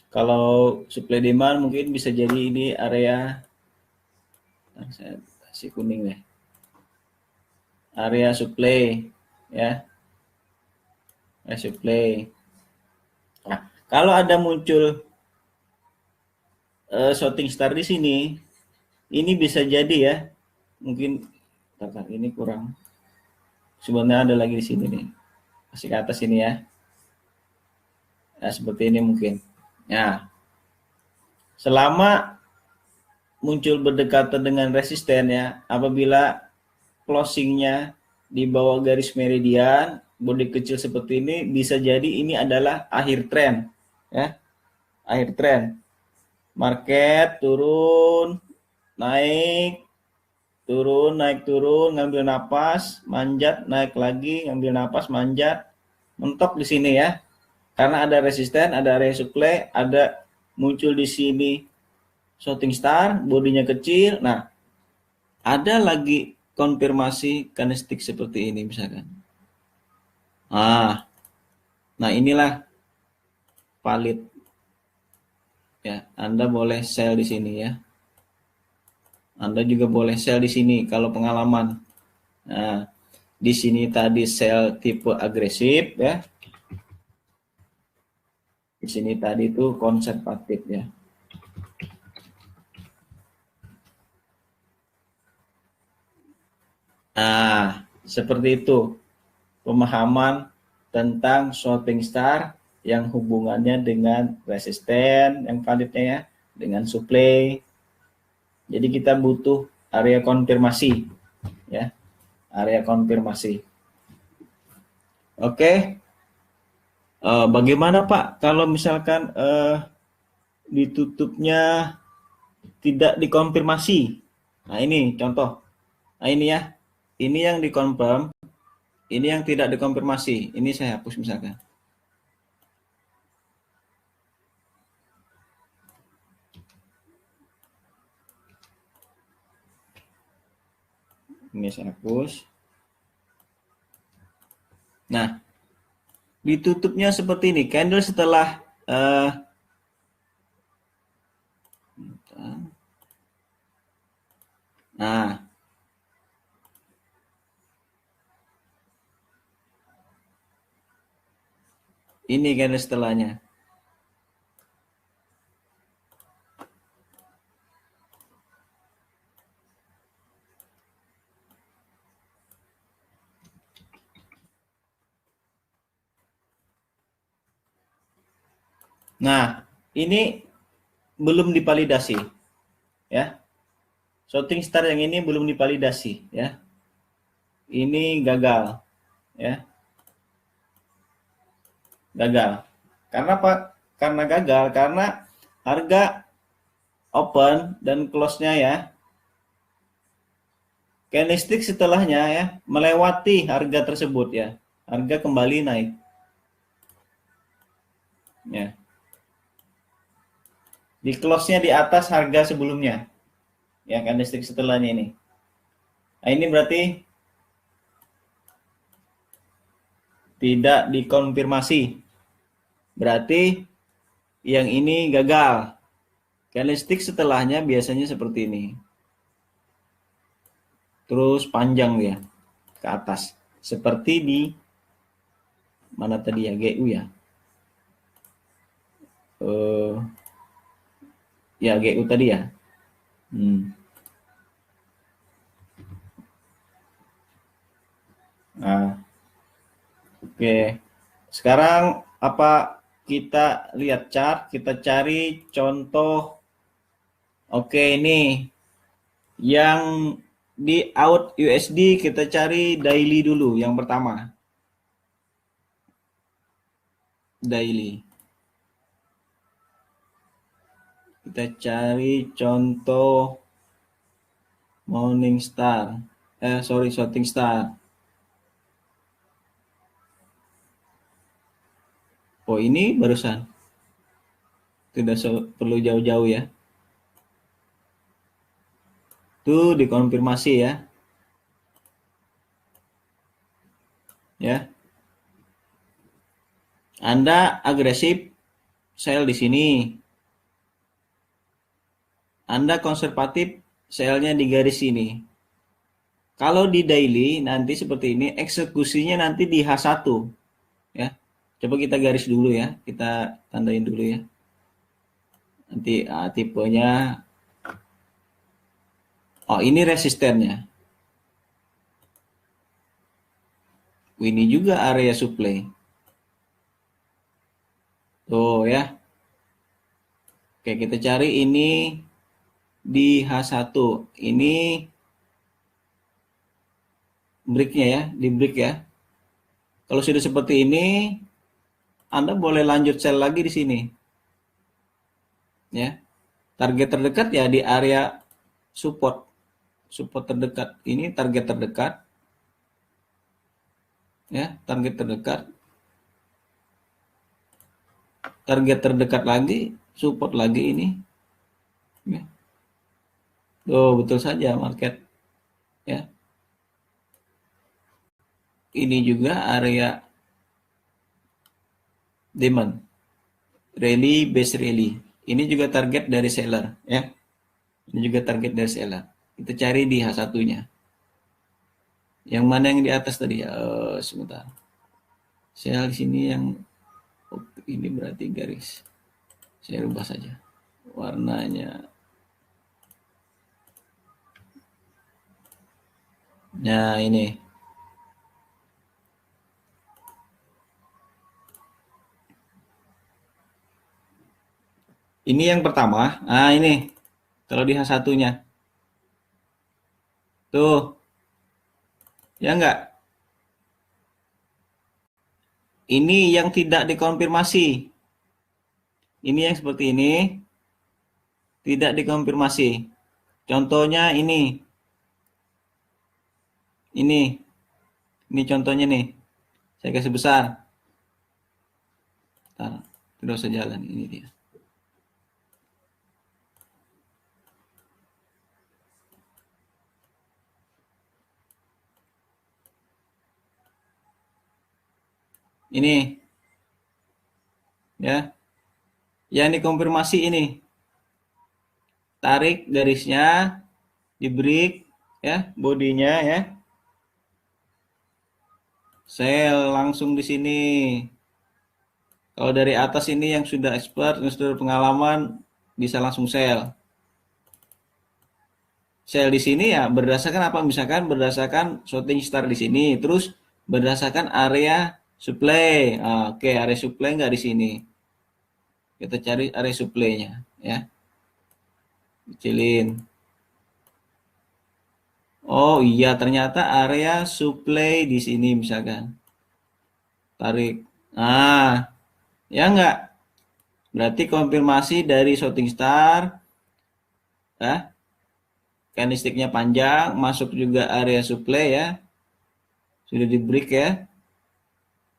Kalau supply demand mungkin bisa jadi ini area, saya kasih kuning deh. Area supply ya. Area supply. Nah, kalau ada muncul shooting star di sini, ini bisa jadi ya. Mungkin ini kurang. Sebenarnya ada lagi di sini nih. Kasih ke atas ini ya. Nah, seperti ini mungkin. Nah, selama muncul berdekatan dengan resisten ya, apabila closingnya di bawah garis meridian, body kecil seperti ini, bisa jadi ini adalah akhir tren ya, akhir tren. Market turun, naik, turun, naik, turun, ngambil napas, manjat, naik lagi, ngambil napas, manjat, mentok di sini ya. Karena ada resisten, ada area supply, ada muncul di sini shooting star, bodinya kecil. Nah, ada lagi konfirmasi candlestick seperti ini misalkan. Nah inilah valid. Ya, Anda boleh sell di sini ya. Anda juga boleh sell di sini kalau pengalaman. Nah, di sini tadi sell tipe agresif ya. Di sini tadi itu konservatif ya. Nah, seperti itu pemahaman tentang shooting star yang hubungannya dengan resisten yang validnya ya, dengan supply. Jadi kita butuh area konfirmasi ya, area konfirmasi. Oke. Bagaimana Pak kalau misalkan ditutupnya tidak dikonfirmasi? Nah ini contoh. Nah ini ya, ini yang dikonfirm Ini yang tidak dikonfirmasi. Ini saya hapus misalkan. Ini saya hapus. Nah, ditutupnya seperti ini. Candle setelah nah, ini candle setelahnya. Nah, ini belum divalidasi, ya. Shooting star yang ini belum divalidasi, ya. Ini gagal, ya. Gagal. Karena apa? Karena gagal, karena harga open dan close-nya ya. Candlestick setelahnya ya melewati harga tersebut ya. Harga kembali naik. Ya. Di close-nya di atas harga sebelumnya. Ya, candlestick setelahnya ini. Nah, ini berarti tidak dikonfirmasi. Berarti yang ini gagal. Candlestick setelahnya biasanya seperti ini. Terus panjang dia ke atas. Seperti di mana tadi ya, GU ya. Ya GU tadi ya. Nah, oke. Sekarang apa kita lihat chart, kita cari contoh. Oke, ini yang di out USD kita cari daily dulu yang pertama. Daily. Kita cari contoh Morningstar. Shooting star. Oh, ini barusan. Tidak perlu jauh-jauh ya. Tuh dikonfirmasi ya. Ya. Anda agresif sell di sini. Anda konservatif sell-nya di garis ini. Kalau di daily nanti seperti ini, eksekusinya nanti di H1 ya. Coba kita garis dulu ya, kita tandain dulu ya. Nanti tipenya, oh ini resistennya. Ini juga area supply. Tuh ya. Oke, kita cari ini di H1. Ini breaknya ya, di break ya. Kalau sudah seperti ini, Anda boleh lanjut sell lagi di sini. Ya. Target terdekat ya di area support. Support terdekat. Ini target terdekat. Ya, target terdekat. Target terdekat lagi, support lagi ini. Ya. Oh, betul saja market. Ya. Ini juga area demand. Rally base rally. Ini juga target dari seller, ya. Ini juga target dari seller. Kita cari di H1-nya. Yang mana yang di atas tadi ya? Sebentar. Saya di sini yang ini berarti garis. Saya rubah saja warnanya. Nah, ini. Ini yang pertama. Nah, ini. Kalau di H1-nya. Tuh. Ya enggak? Ini yang tidak dikonfirmasi. Ini yang seperti ini. Tidak dikonfirmasi. Contohnya ini. Ini. Ini contohnya nih. Saya kasih besar. Ntar, tidak usah jalan. Ini dia. Ini. Ya. Yang dikonfirmasi ini. Tarik garisnya. Di break. Ya. Bodinya ya. Sel langsung di sini. Kalau dari atas ini yang sudah expert, yang sudah pengalaman, bisa langsung sel. Sel di sini ya berdasarkan apa? Misalkan berdasarkan shooting star di sini, terus berdasarkan area supply. Oke, area supply nggak di sini. Kita cari area supply-nya, ya. Kecilin. Oh iya, ternyata area supply di sini misalkan. Tarik. Ya enggak. Berarti konfirmasi dari shooting star, ya, candlestick-nya panjang, masuk juga area supply ya. Sudah di break ya.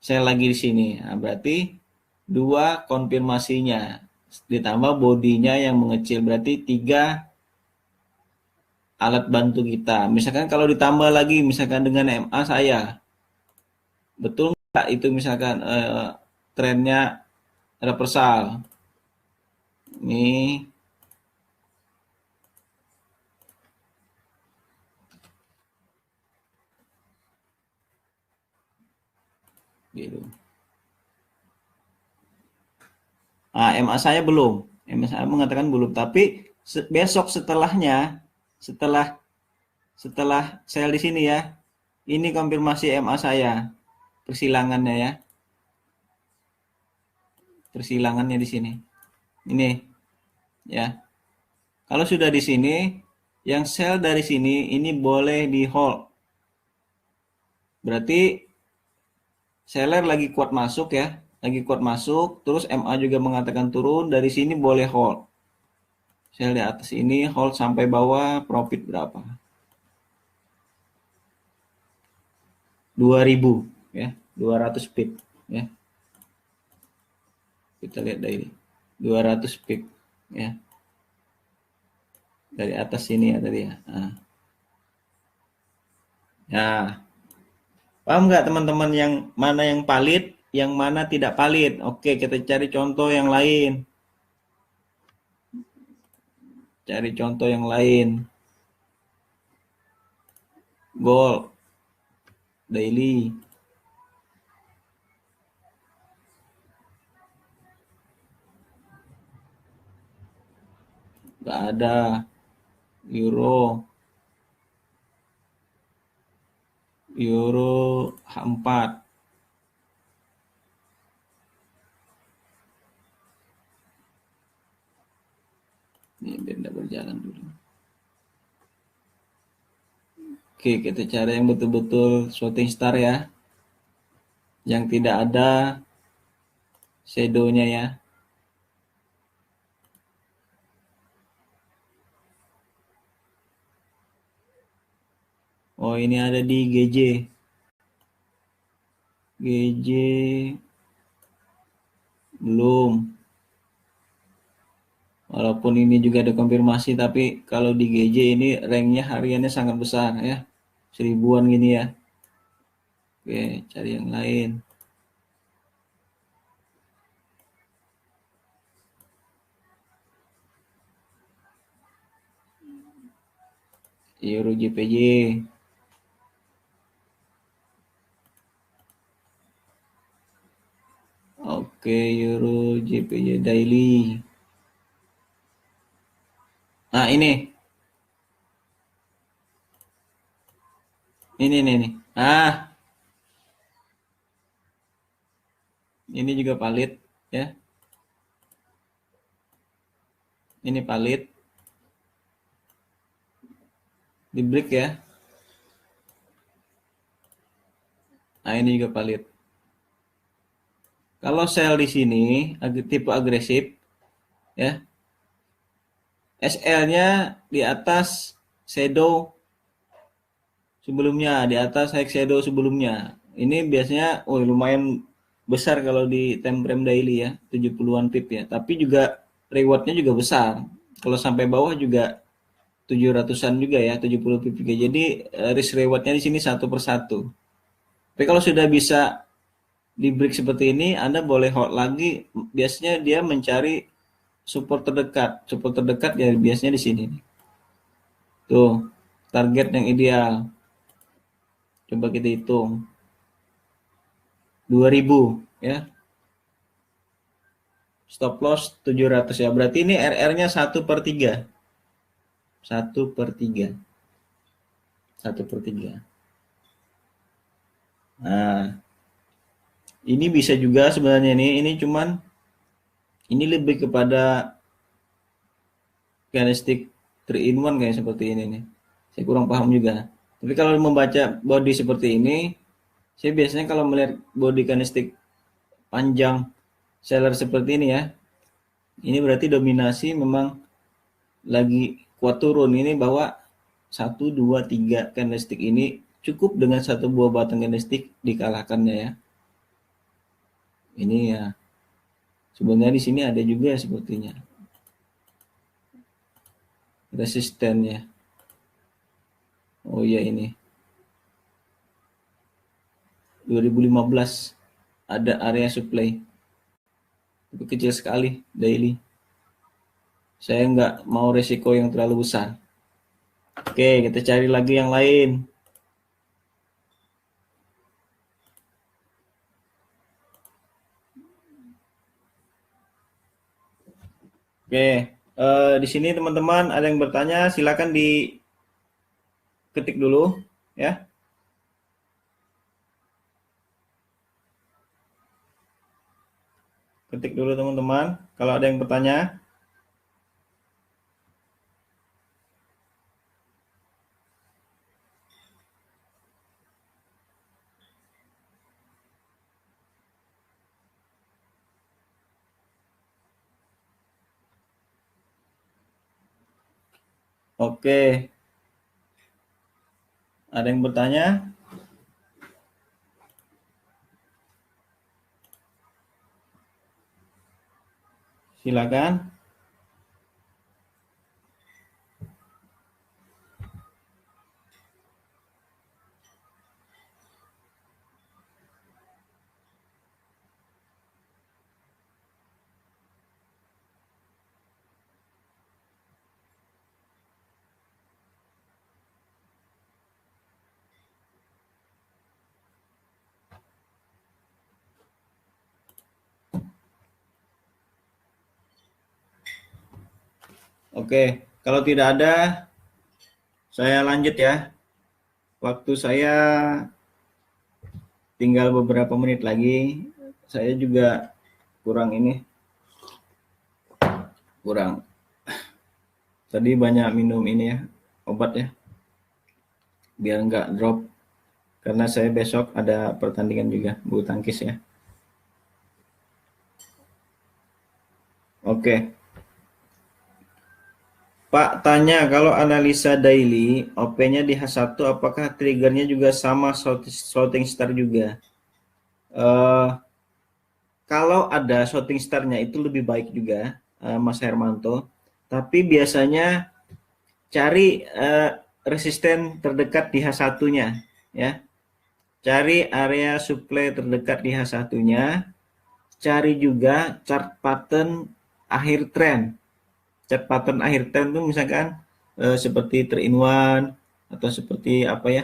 Saya lagi di sini. Nah, berarti dua konfirmasinya. Ditambah bodinya yang mengecil. Berarti 3 alat bantu kita. Misalkan kalau ditambah lagi misalkan dengan MA saya. Betul nggak itu misalkan trennya reversal. Ini gitu. MA saya belum. MA saya mengatakan belum, tapi besok setelahnya, setelah sel di sini ya. Ini konfirmasi MA saya. Persilangannya ya. Persilangannya di sini. Ini ya. Kalau sudah di sini, yang sel dari sini ini boleh di hold. Berarti seller lagi kuat masuk ya, lagi kuat masuk, terus MA juga mengatakan turun, dari sini boleh hold. Sel di atas ini hold sampai bawah, profit berapa? 2000 ya, 200 pip ya. Kita lihat dari 200 pip ya. Dari atas sini ya tadi ya. Ya, paham nggak teman-teman yang mana yang valid, yang mana tidak valid? Oke, kita cari contoh yang lain. Cari contoh yang lain. Gold daily. Nggak ada. Euro 4. Ini biar berjalan dulu. Oke, kita cari yang betul-betul shooting star ya. Yang tidak ada shadow-nya ya. Oh, ini ada di GJ. GJ belum. Walaupun ini juga ada konfirmasi, tapi kalau di GJ ini ranknya hariannya sangat besar ya. 1000-an gini ya. Oke, cari yang lain. Euro JPY. Oke, Euro JPY daily. Nah, ini. Ini nih. Ini juga valid ya. Ini valid. Di break ya. Nah, ini juga valid. Kalau sell di sini tipe agresif ya. SL-nya di atas shadow sebelumnya, di atas high shadow sebelumnya. Ini biasanya lumayan besar kalau di time frame daily ya, 70-an pip ya. Tapi juga rewardnya juga besar. Kalau sampai bawah juga 700-an juga ya, 70 pip juga. Jadi risk rewardnya di sini satu per satu. Tapi kalau sudah bisa di break seperti ini, Anda boleh hold lagi. Biasanya dia mencari support terdekat. Support terdekat ya biasanya di sini. Tuh, target yang ideal. Coba kita hitung. 2000 ya. Stop loss 700 ya. Berarti ini RR-nya 1 per 3. 1 per 3. 1 per 3. Nah, ini bisa juga sebenarnya ini cuman ini lebih kepada candlestick 3 in 1 kayak seperti ini nih. Saya kurang paham juga. Tapi kalau membaca body seperti ini, saya biasanya kalau melihat body candlestick panjang seller seperti ini ya, ini berarti dominasi memang lagi kuat turun. Ini bahwa 1, 2, 3 candlestick ini cukup dengan satu buah batang candlestick dikalahkannya ya. Ini ya. Sebenarnya di sini ada juga sepertinya resistennya. Oh iya ini 2015 ada area supply. Tapi kecil sekali daily. Saya nggak mau resiko yang terlalu besar. Oke, kita cari lagi yang lain. Oke, di sini teman-teman ada yang bertanya, silakan diketik dulu ya. Ketik dulu teman-teman kalau ada yang bertanya. Oke. Ada yang bertanya? Silakan. Oke, kalau tidak ada, saya lanjut ya. Waktu saya tinggal beberapa menit lagi. Saya juga kurang. Tadi banyak minum ini ya, obat ya, biar nggak drop. Karena saya besok ada pertandingan juga, bulu tangkis ya. Oke. Pak tanya, kalau analisa daily, OP-nya di H1 apakah triggernya juga sama shooting star juga? Kalau ada shooting star-nya itu lebih baik juga, Mas Hermanto. Tapi biasanya cari resisten terdekat di H1-nya ya. Cari area supply terdekat di H1-nya. Cari juga chart pattern akhir trend. Chart pattern akhir trend itu misalkan seperti 3 in 1 atau seperti apa ya?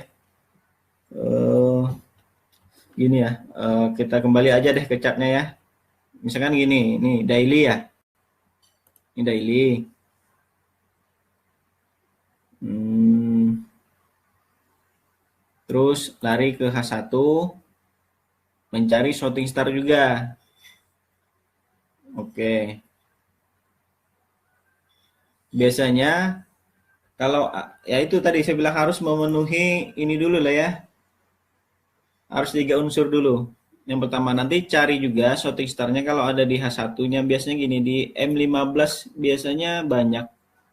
Gini ya, kita kembali aja deh ke chartnya ya. Misalkan gini, ini daily ya. Ini daily. Terus lari ke H1, mencari shooting star juga. Oke. Biasanya kalau ya itu tadi saya bilang harus memenuhi ini dulu lah ya. Harus 3 unsur dulu. Yang pertama nanti cari juga shooting star-nya kalau ada di H1-nya biasanya gini di M15 biasanya banyak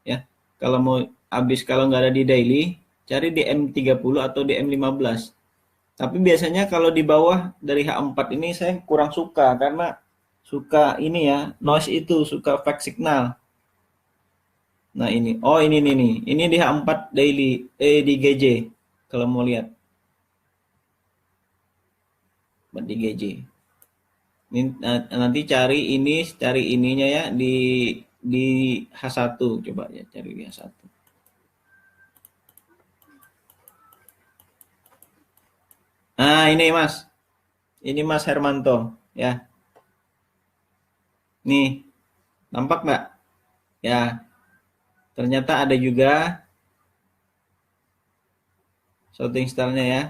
ya. Kalau mau habis kalau nggak ada di daily, cari di M30 atau di M15. Tapi biasanya kalau di bawah dari H4 ini saya kurang suka karena suka ini ya, noise itu, suka fake signal. Nah ini, oh ini nih, ini di H4 daily, di GJ kalau mau lihat, di GJ. Ini, nanti cari ini, cari ininya ya di H1, coba ya cari di H1. Nah ini Mas Hermanto ya, nih nampak nggak? Ya ternyata ada juga shooting star-nya ya,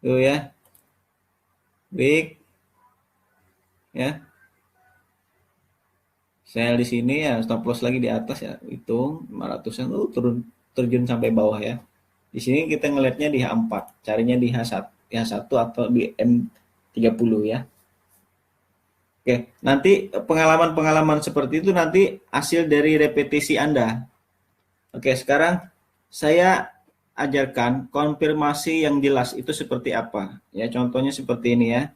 tuh ya, big ya, sell di sini ya, stop loss lagi di atas ya, hitung 500-an, terjun sampai bawah ya. Di sini kita ngelihatnya di H4, carinya di H1 atau di M30 ya. Oke, nanti pengalaman-pengalaman seperti itu nanti hasil dari repetisi Anda. Oke, sekarang saya ajarkan konfirmasi yang jelas itu seperti apa. Ya, contohnya seperti ini ya.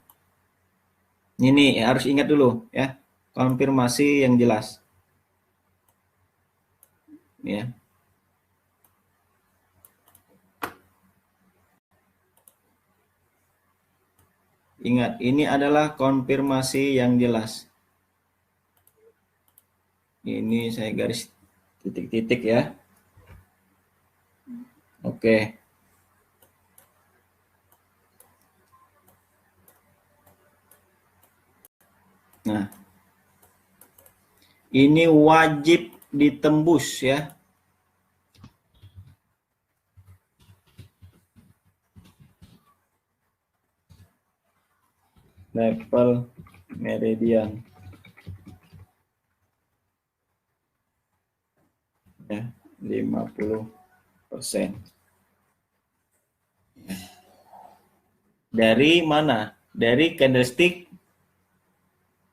Ini harus ingat dulu ya, konfirmasi yang jelas. Ya. Ingat, ini adalah konfirmasi yang jelas. Ini saya garis titik-titik ya. Oke. Nah, ini wajib ditembus ya. Level meridian. Ya, 50%. Ya. Dari mana? Dari candlestick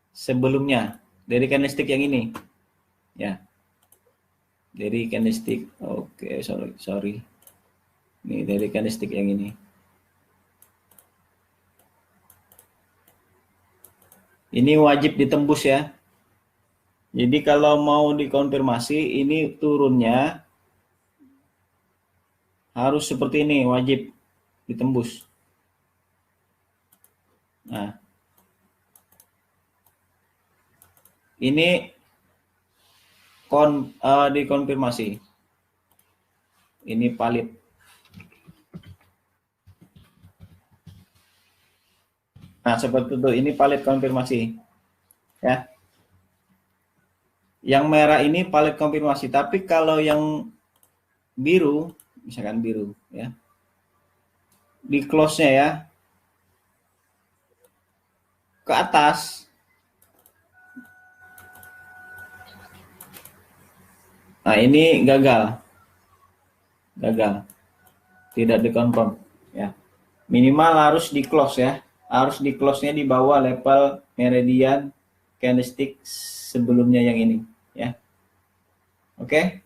sebelumnya. Dari candlestick yang ini. Ya. Dari candlestick. Oke, sorry. Ini dari candlestick yang ini. Ini wajib ditembus ya. Jadi kalau mau dikonfirmasi ini turunnya harus seperti ini, wajib ditembus. Nah, ini dikonfirmasi. Ini valid. Nah, seperti itu. Ini valid konfirmasi. Ya. Yang merah ini valid konfirmasi. Tapi kalau yang biru, misalkan biru, ya, di close-nya ya, ke atas. Nah, ini gagal. Tidak dikonfirm, ya. Minimal harus di close ya. Harus di close-nya di bawah level meridian candlestick sebelumnya yang ini, ya. Oke.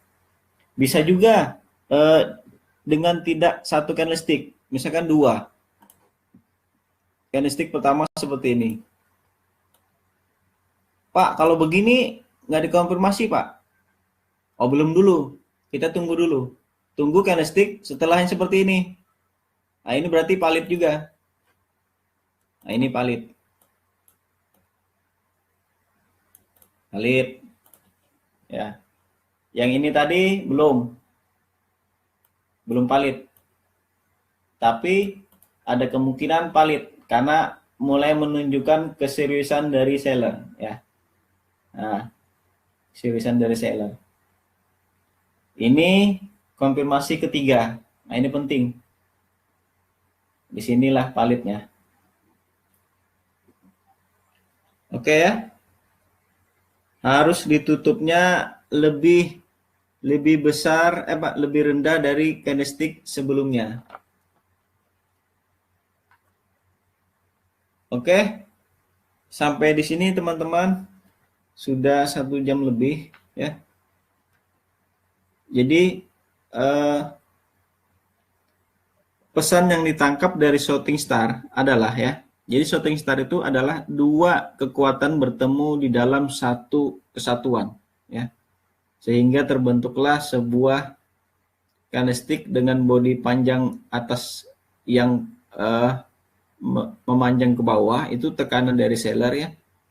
Bisa juga dengan tidak satu candlestick, misalkan dua. Candlestick pertama seperti ini. Pak, kalau begini nggak dikonfirmasi, Pak. Oh, belum dulu. Kita tunggu dulu. Tunggu candlestick setelah yang seperti ini. Nah, ini berarti valid juga. Nah, ini valid. Valid. Ya. Yang ini tadi belum valid. Tapi ada kemungkinan valid karena mulai menunjukkan keseriusan dari seller, ya. Nah, keseriusan dari seller. Ini konfirmasi ketiga. Nah, ini penting. Disinilah validnya. Oke ya. Harus ditutupnya lebih besar, lebih rendah dari candlestick sebelumnya. Oke. Sampai di sini teman-teman. Sudah 1 jam lebih ya. Jadi pesan yang ditangkap dari shooting star adalah ya, jadi shooting star itu adalah dua kekuatan bertemu di dalam satu kesatuan ya, sehingga terbentuklah sebuah candlestick dengan bodi panjang atas yang memanjang ke bawah, itu tekanan dari seller ya,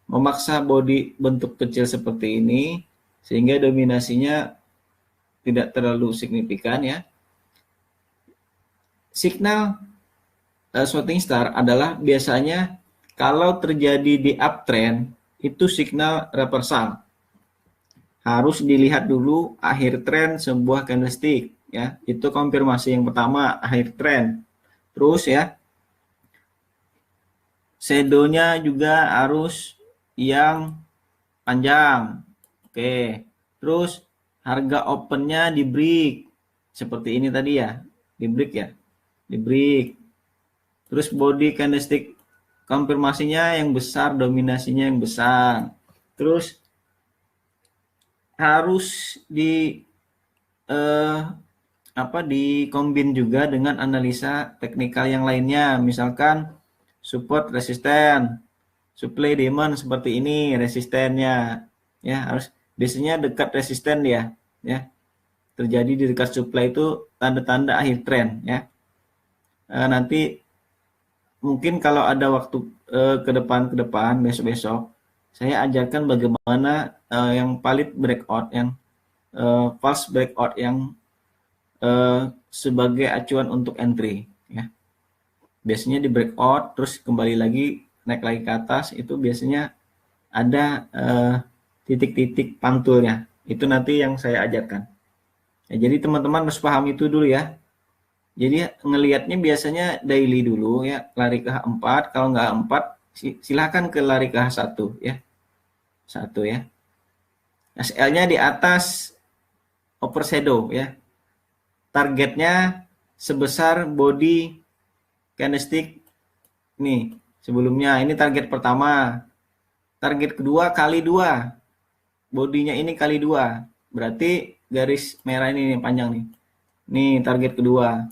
memaksa bodi bentuk kecil seperti ini sehingga dominasinya tidak terlalu signifikan ya. Signal shooting star adalah biasanya kalau terjadi di uptrend itu signal reversal. Harus dilihat dulu akhir trend sebuah candlestick ya. Itu konfirmasi yang pertama, akhir trend. Terus ya, shadow-nya juga harus yang panjang. Oke. Terus harga open-nya di break. Seperti ini tadi ya. Di break ya. Di break. Terus body candlestick konfirmasinya yang besar, dominasinya yang besar. Terus harus dikombin juga dengan analisa teknikal yang lainnya, misalkan support, resisten, supply, demand seperti ini resistennya ya, harus biasanya dekat resisten dia ya, terjadi di dekat supply itu tanda-tanda akhir tren ya. Nanti mungkin kalau ada waktu ke depan besok-besok saya ajarkan bagaimana yang valid breakout, yang false breakout, yang sebagai acuan untuk entry ya. Biasanya di breakout terus kembali lagi naik lagi ke atas, itu biasanya ada titik-titik pantulnya. Itu nanti yang saya ajarkan ya, jadi teman-teman harus paham itu dulu ya. Jadi ngelihatnya biasanya daily dulu ya, lari ke H4, kalau nggak H4 silahkan ke lari ke H1 ya. 1 ya. SL-nya di atas overshadow ya. Targetnya sebesar body candlestick nih sebelumnya, ini target pertama. Target kedua kali 2. Bodinya ini kali 2. Berarti garis merah ini nih, panjang nih. Nih target kedua.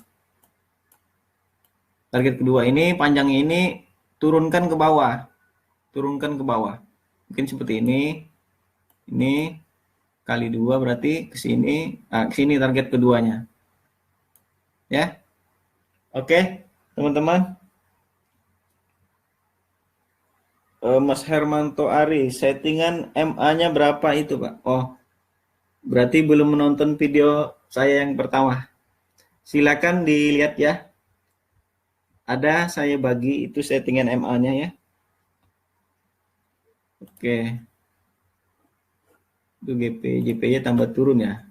Target kedua ini panjang ini turunkan ke bawah. Turunkan ke bawah. Mungkin seperti ini. Ini kali 2 berarti ke sini. Nah, ke sini target keduanya. Ya. Oke, teman-teman. Mas Hermanto Ari, settingan MA-nya berapa itu, Pak? Oh, berarti belum menonton video saya yang pertama. Silakan dilihat ya. Ada saya bagi itu settingan MA-nya ya. Oke. Itu JP-nya tambah turun ya.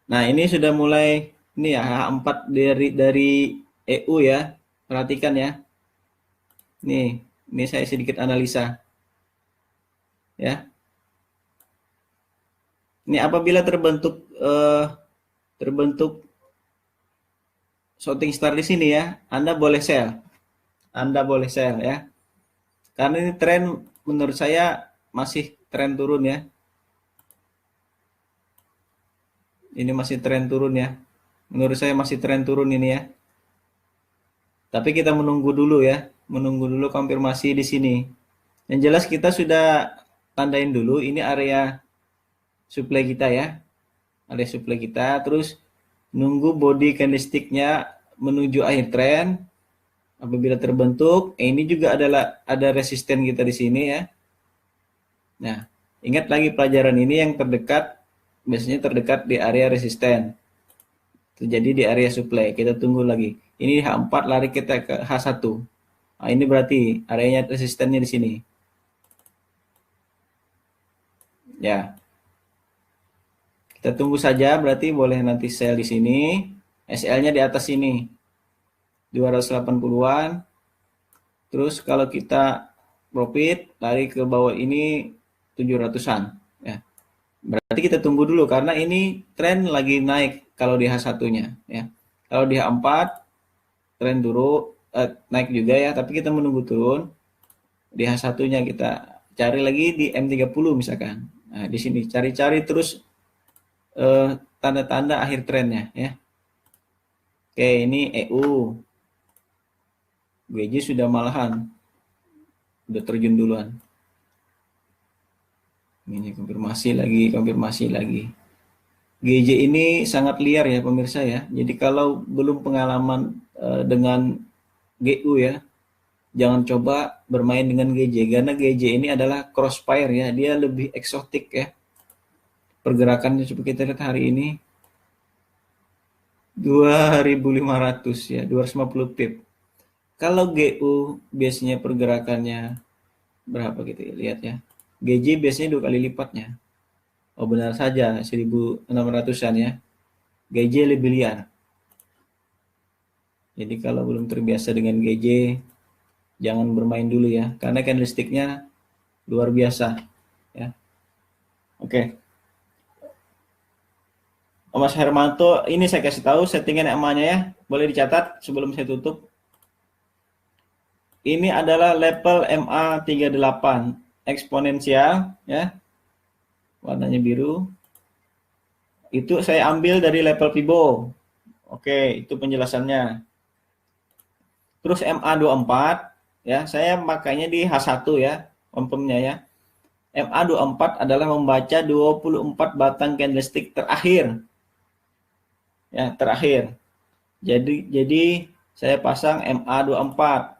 Nah, ini sudah mulai ini ya, H4 dari EU ya. Perhatikan ya. Ini saya sedikit analisa. Ya. Ini apabila terbentuk shooting star di sini ya, Anda boleh sell. Anda boleh sell ya. Karena ini tren menurut saya masih tren turun ya. Ini masih tren turun ya. Menurut saya masih tren turun ini ya. Tapi kita menunggu dulu ya. Menunggu dulu konfirmasi di sini. Yang jelas kita sudah tandain dulu ini area supply kita ya. Area supply kita. Terus nunggu body candlestick-nya menuju akhir tren. Apabila terbentuk, ini juga ada resisten kita di sini ya. Nah, ingat lagi pelajaran ini yang terdekat, biasanya terdekat di area resisten. Terjadi di area supply. Kita tunggu lagi. Ini H4 lari kita ke H1. Nah, ini berarti areanya resistennya di sini. Ya. Kita tunggu saja, berarti boleh nanti sell di sini. SL-nya di atas sini. 280-an. Terus kalau kita profit lari ke bawah ini 700-an ya. Berarti kita tunggu dulu karena ini tren lagi naik kalau di H1-nya ya. Kalau di H4 tren naik juga ya, tapi kita menunggu turun. Di H1-nya kita cari lagi di M30 misalkan. Nah, di sini cari-cari terus tanda-tanda akhir trennya ya. Oke, ini EU. GJ sudah malahan. Udah terjun duluan. Ini konfirmasi lagi. GJ ini sangat liar ya pemirsa ya. Jadi kalau belum pengalaman dengan GU ya, jangan coba bermain dengan GJ karena GJ ini adalah crossfire ya, dia lebih eksotik ya. Pergerakannya coba kita lihat hari ini 2.500 ya, 250 pip. Kalau GU biasanya pergerakannya berapa gitu ya, lihat ya. GJ biasanya 2 kali lipatnya. Oh benar saja 1.600-an ya. GJ lebih liar. Jadi kalau belum terbiasa dengan GJ, jangan bermain dulu ya, karena candlestick-nya luar biasa ya. Oke. Mas Hermanto, ini saya kasih tahu settingan EMA-nya ya. Boleh dicatat sebelum saya tutup. Ini adalah level MA38 eksponensial ya. Warnanya biru. Itu saya ambil dari level Fibo. Oke, itu penjelasannya. Terus MA24 ya, saya makanya di H1 ya, confirmnya ya. MA24 adalah membaca 24 batang candlestick terakhir. Ya, terakhir. Jadi saya pasang MA24.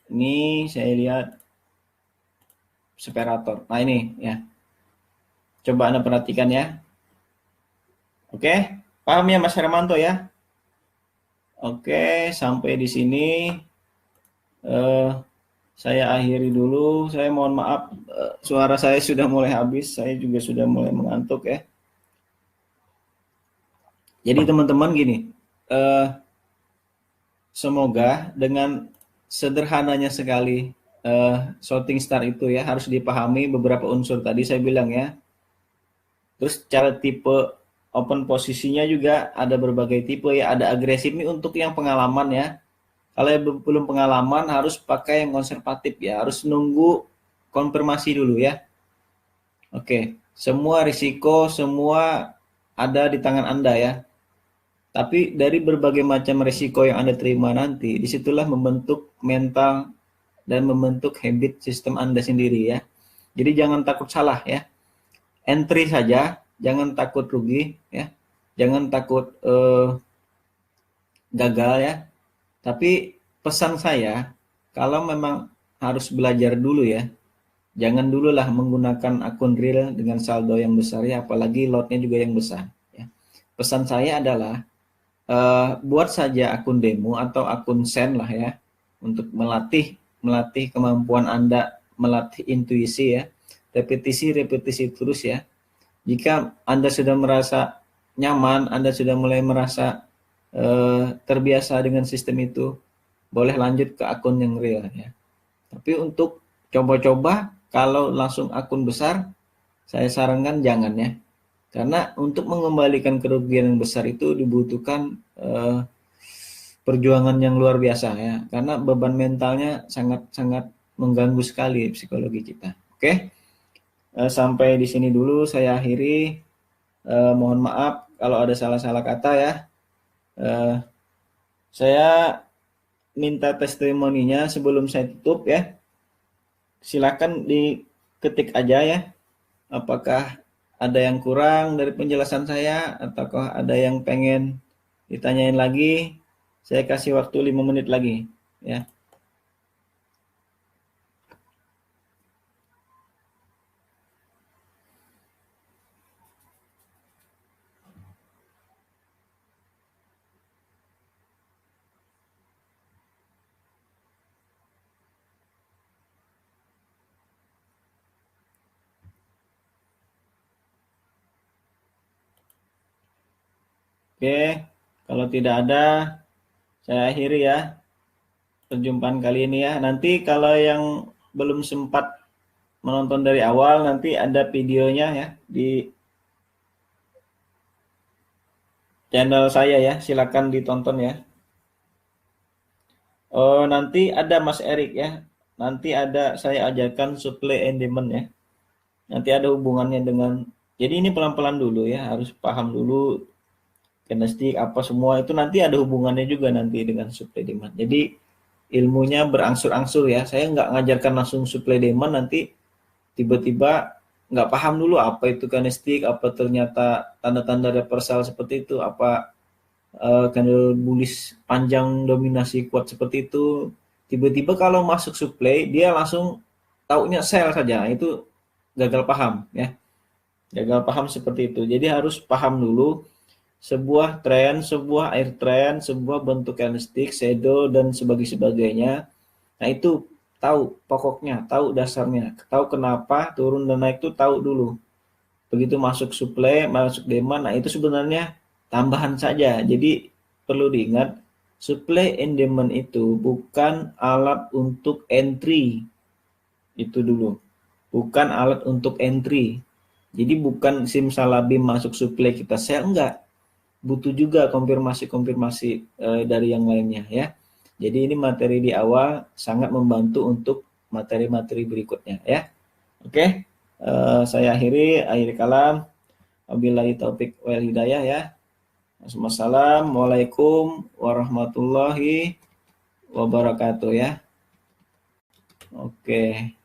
Ini saya lihat separator. Nah, ini ya. Coba Anda perhatikan ya. Oke, paham ya Mas Hermanto ya? Oke, sampai di sini saya akhiri dulu. Saya mohon maaf, suara saya sudah mulai habis. Saya juga sudah mulai mengantuk ya. Jadi teman-teman gini, semoga dengan sederhananya sekali shorting star itu ya, harus dipahami beberapa unsur tadi saya bilang ya. Terus cara tipe open posisinya juga ada berbagai tipe ya, ada agresif ini untuk yang pengalaman ya. Kalau yang belum pengalaman harus pakai yang konservatif ya, harus nunggu konfirmasi dulu ya. Oke, semua risiko semua ada di tangan Anda ya. Tapi dari berbagai macam risiko yang Anda terima nanti, disitulah membentuk mental dan membentuk habit sistem Anda sendiri ya. Jadi jangan takut salah ya. Entry saja, jangan takut rugi ya. Jangan takut gagal ya. Tapi pesan saya, kalau memang harus belajar dulu ya, jangan dululah menggunakan akun real dengan saldo yang besar ya, apalagi lotnya juga yang besar ya. Pesan saya adalah buat saja akun demo atau akun send lah ya, untuk melatih kemampuan Anda, melatih intuisi ya, repetisi terus ya. Jika Anda sudah merasa nyaman, Anda sudah mulai merasa terbiasa dengan sistem itu, boleh lanjut ke akun yang real ya. Tapi untuk coba-coba kalau langsung akun besar, saya sarankan jangan ya. Karena untuk mengembalikan kerugian yang besar itu dibutuhkan perjuangan yang luar biasa ya. Karena beban mentalnya sangat-sangat mengganggu sekali psikologi kita. Oke, sampai di sini dulu saya akhiri. Mohon maaf kalau ada salah-salah kata ya. Saya minta testimoninya sebelum saya tutup ya. Silakan diketik aja ya. Apakah ada yang kurang dari penjelasan saya ataukah ada yang pengen ditanyain lagi? Saya kasih waktu 5 menit lagi ya. Oke, kalau tidak ada saya akhiri ya perjumpaan kali ini ya. Nanti kalau yang belum sempat menonton dari awal, nanti ada videonya ya di channel saya ya. Silakan ditonton ya. Oh, nanti ada Mas Erik ya. Nanti ada saya ajarkan supply and demand ya. Nanti ada hubungannya dengan, jadi ini pelan-pelan dulu ya, harus paham dulu candlestick apa semua itu nanti ada hubungannya juga nanti dengan supply demand. Jadi ilmunya berangsur-angsur ya. Saya nggak ngajarkan langsung supply demand nanti tiba-tiba nggak paham dulu apa itu candlestick, apa ternyata tanda-tanda reversal seperti itu, apa candle bullish panjang dominasi kuat seperti itu. Tiba-tiba kalau masuk supply dia langsung taunya sell saja, itu gagal paham ya. Gagal paham seperti itu. Jadi harus paham dulu sebuah tren, sebuah air trend, sebuah bentuk candlestick, shadow dan sebagainya. Nah, itu tahu pokoknya, tahu dasarnya, tahu kenapa turun dan naik itu tahu dulu. Begitu masuk supply, masuk demand, nah itu sebenarnya tambahan saja. Jadi perlu diingat, supply and demand itu bukan alat untuk entry. Itu dulu. Bukan alat untuk entry. Jadi bukan simsalabim masuk supply kita sell, enggak. Butuh juga konfirmasi-konfirmasi dari yang lainnya ya. Jadi ini materi di awal sangat membantu untuk materi-materi berikutnya ya. Oke, saya akhiri kalam. Wabillahi taufik wal hidayah ya. Wassalamualaikum warahmatullahi wabarakatuh ya. Oke.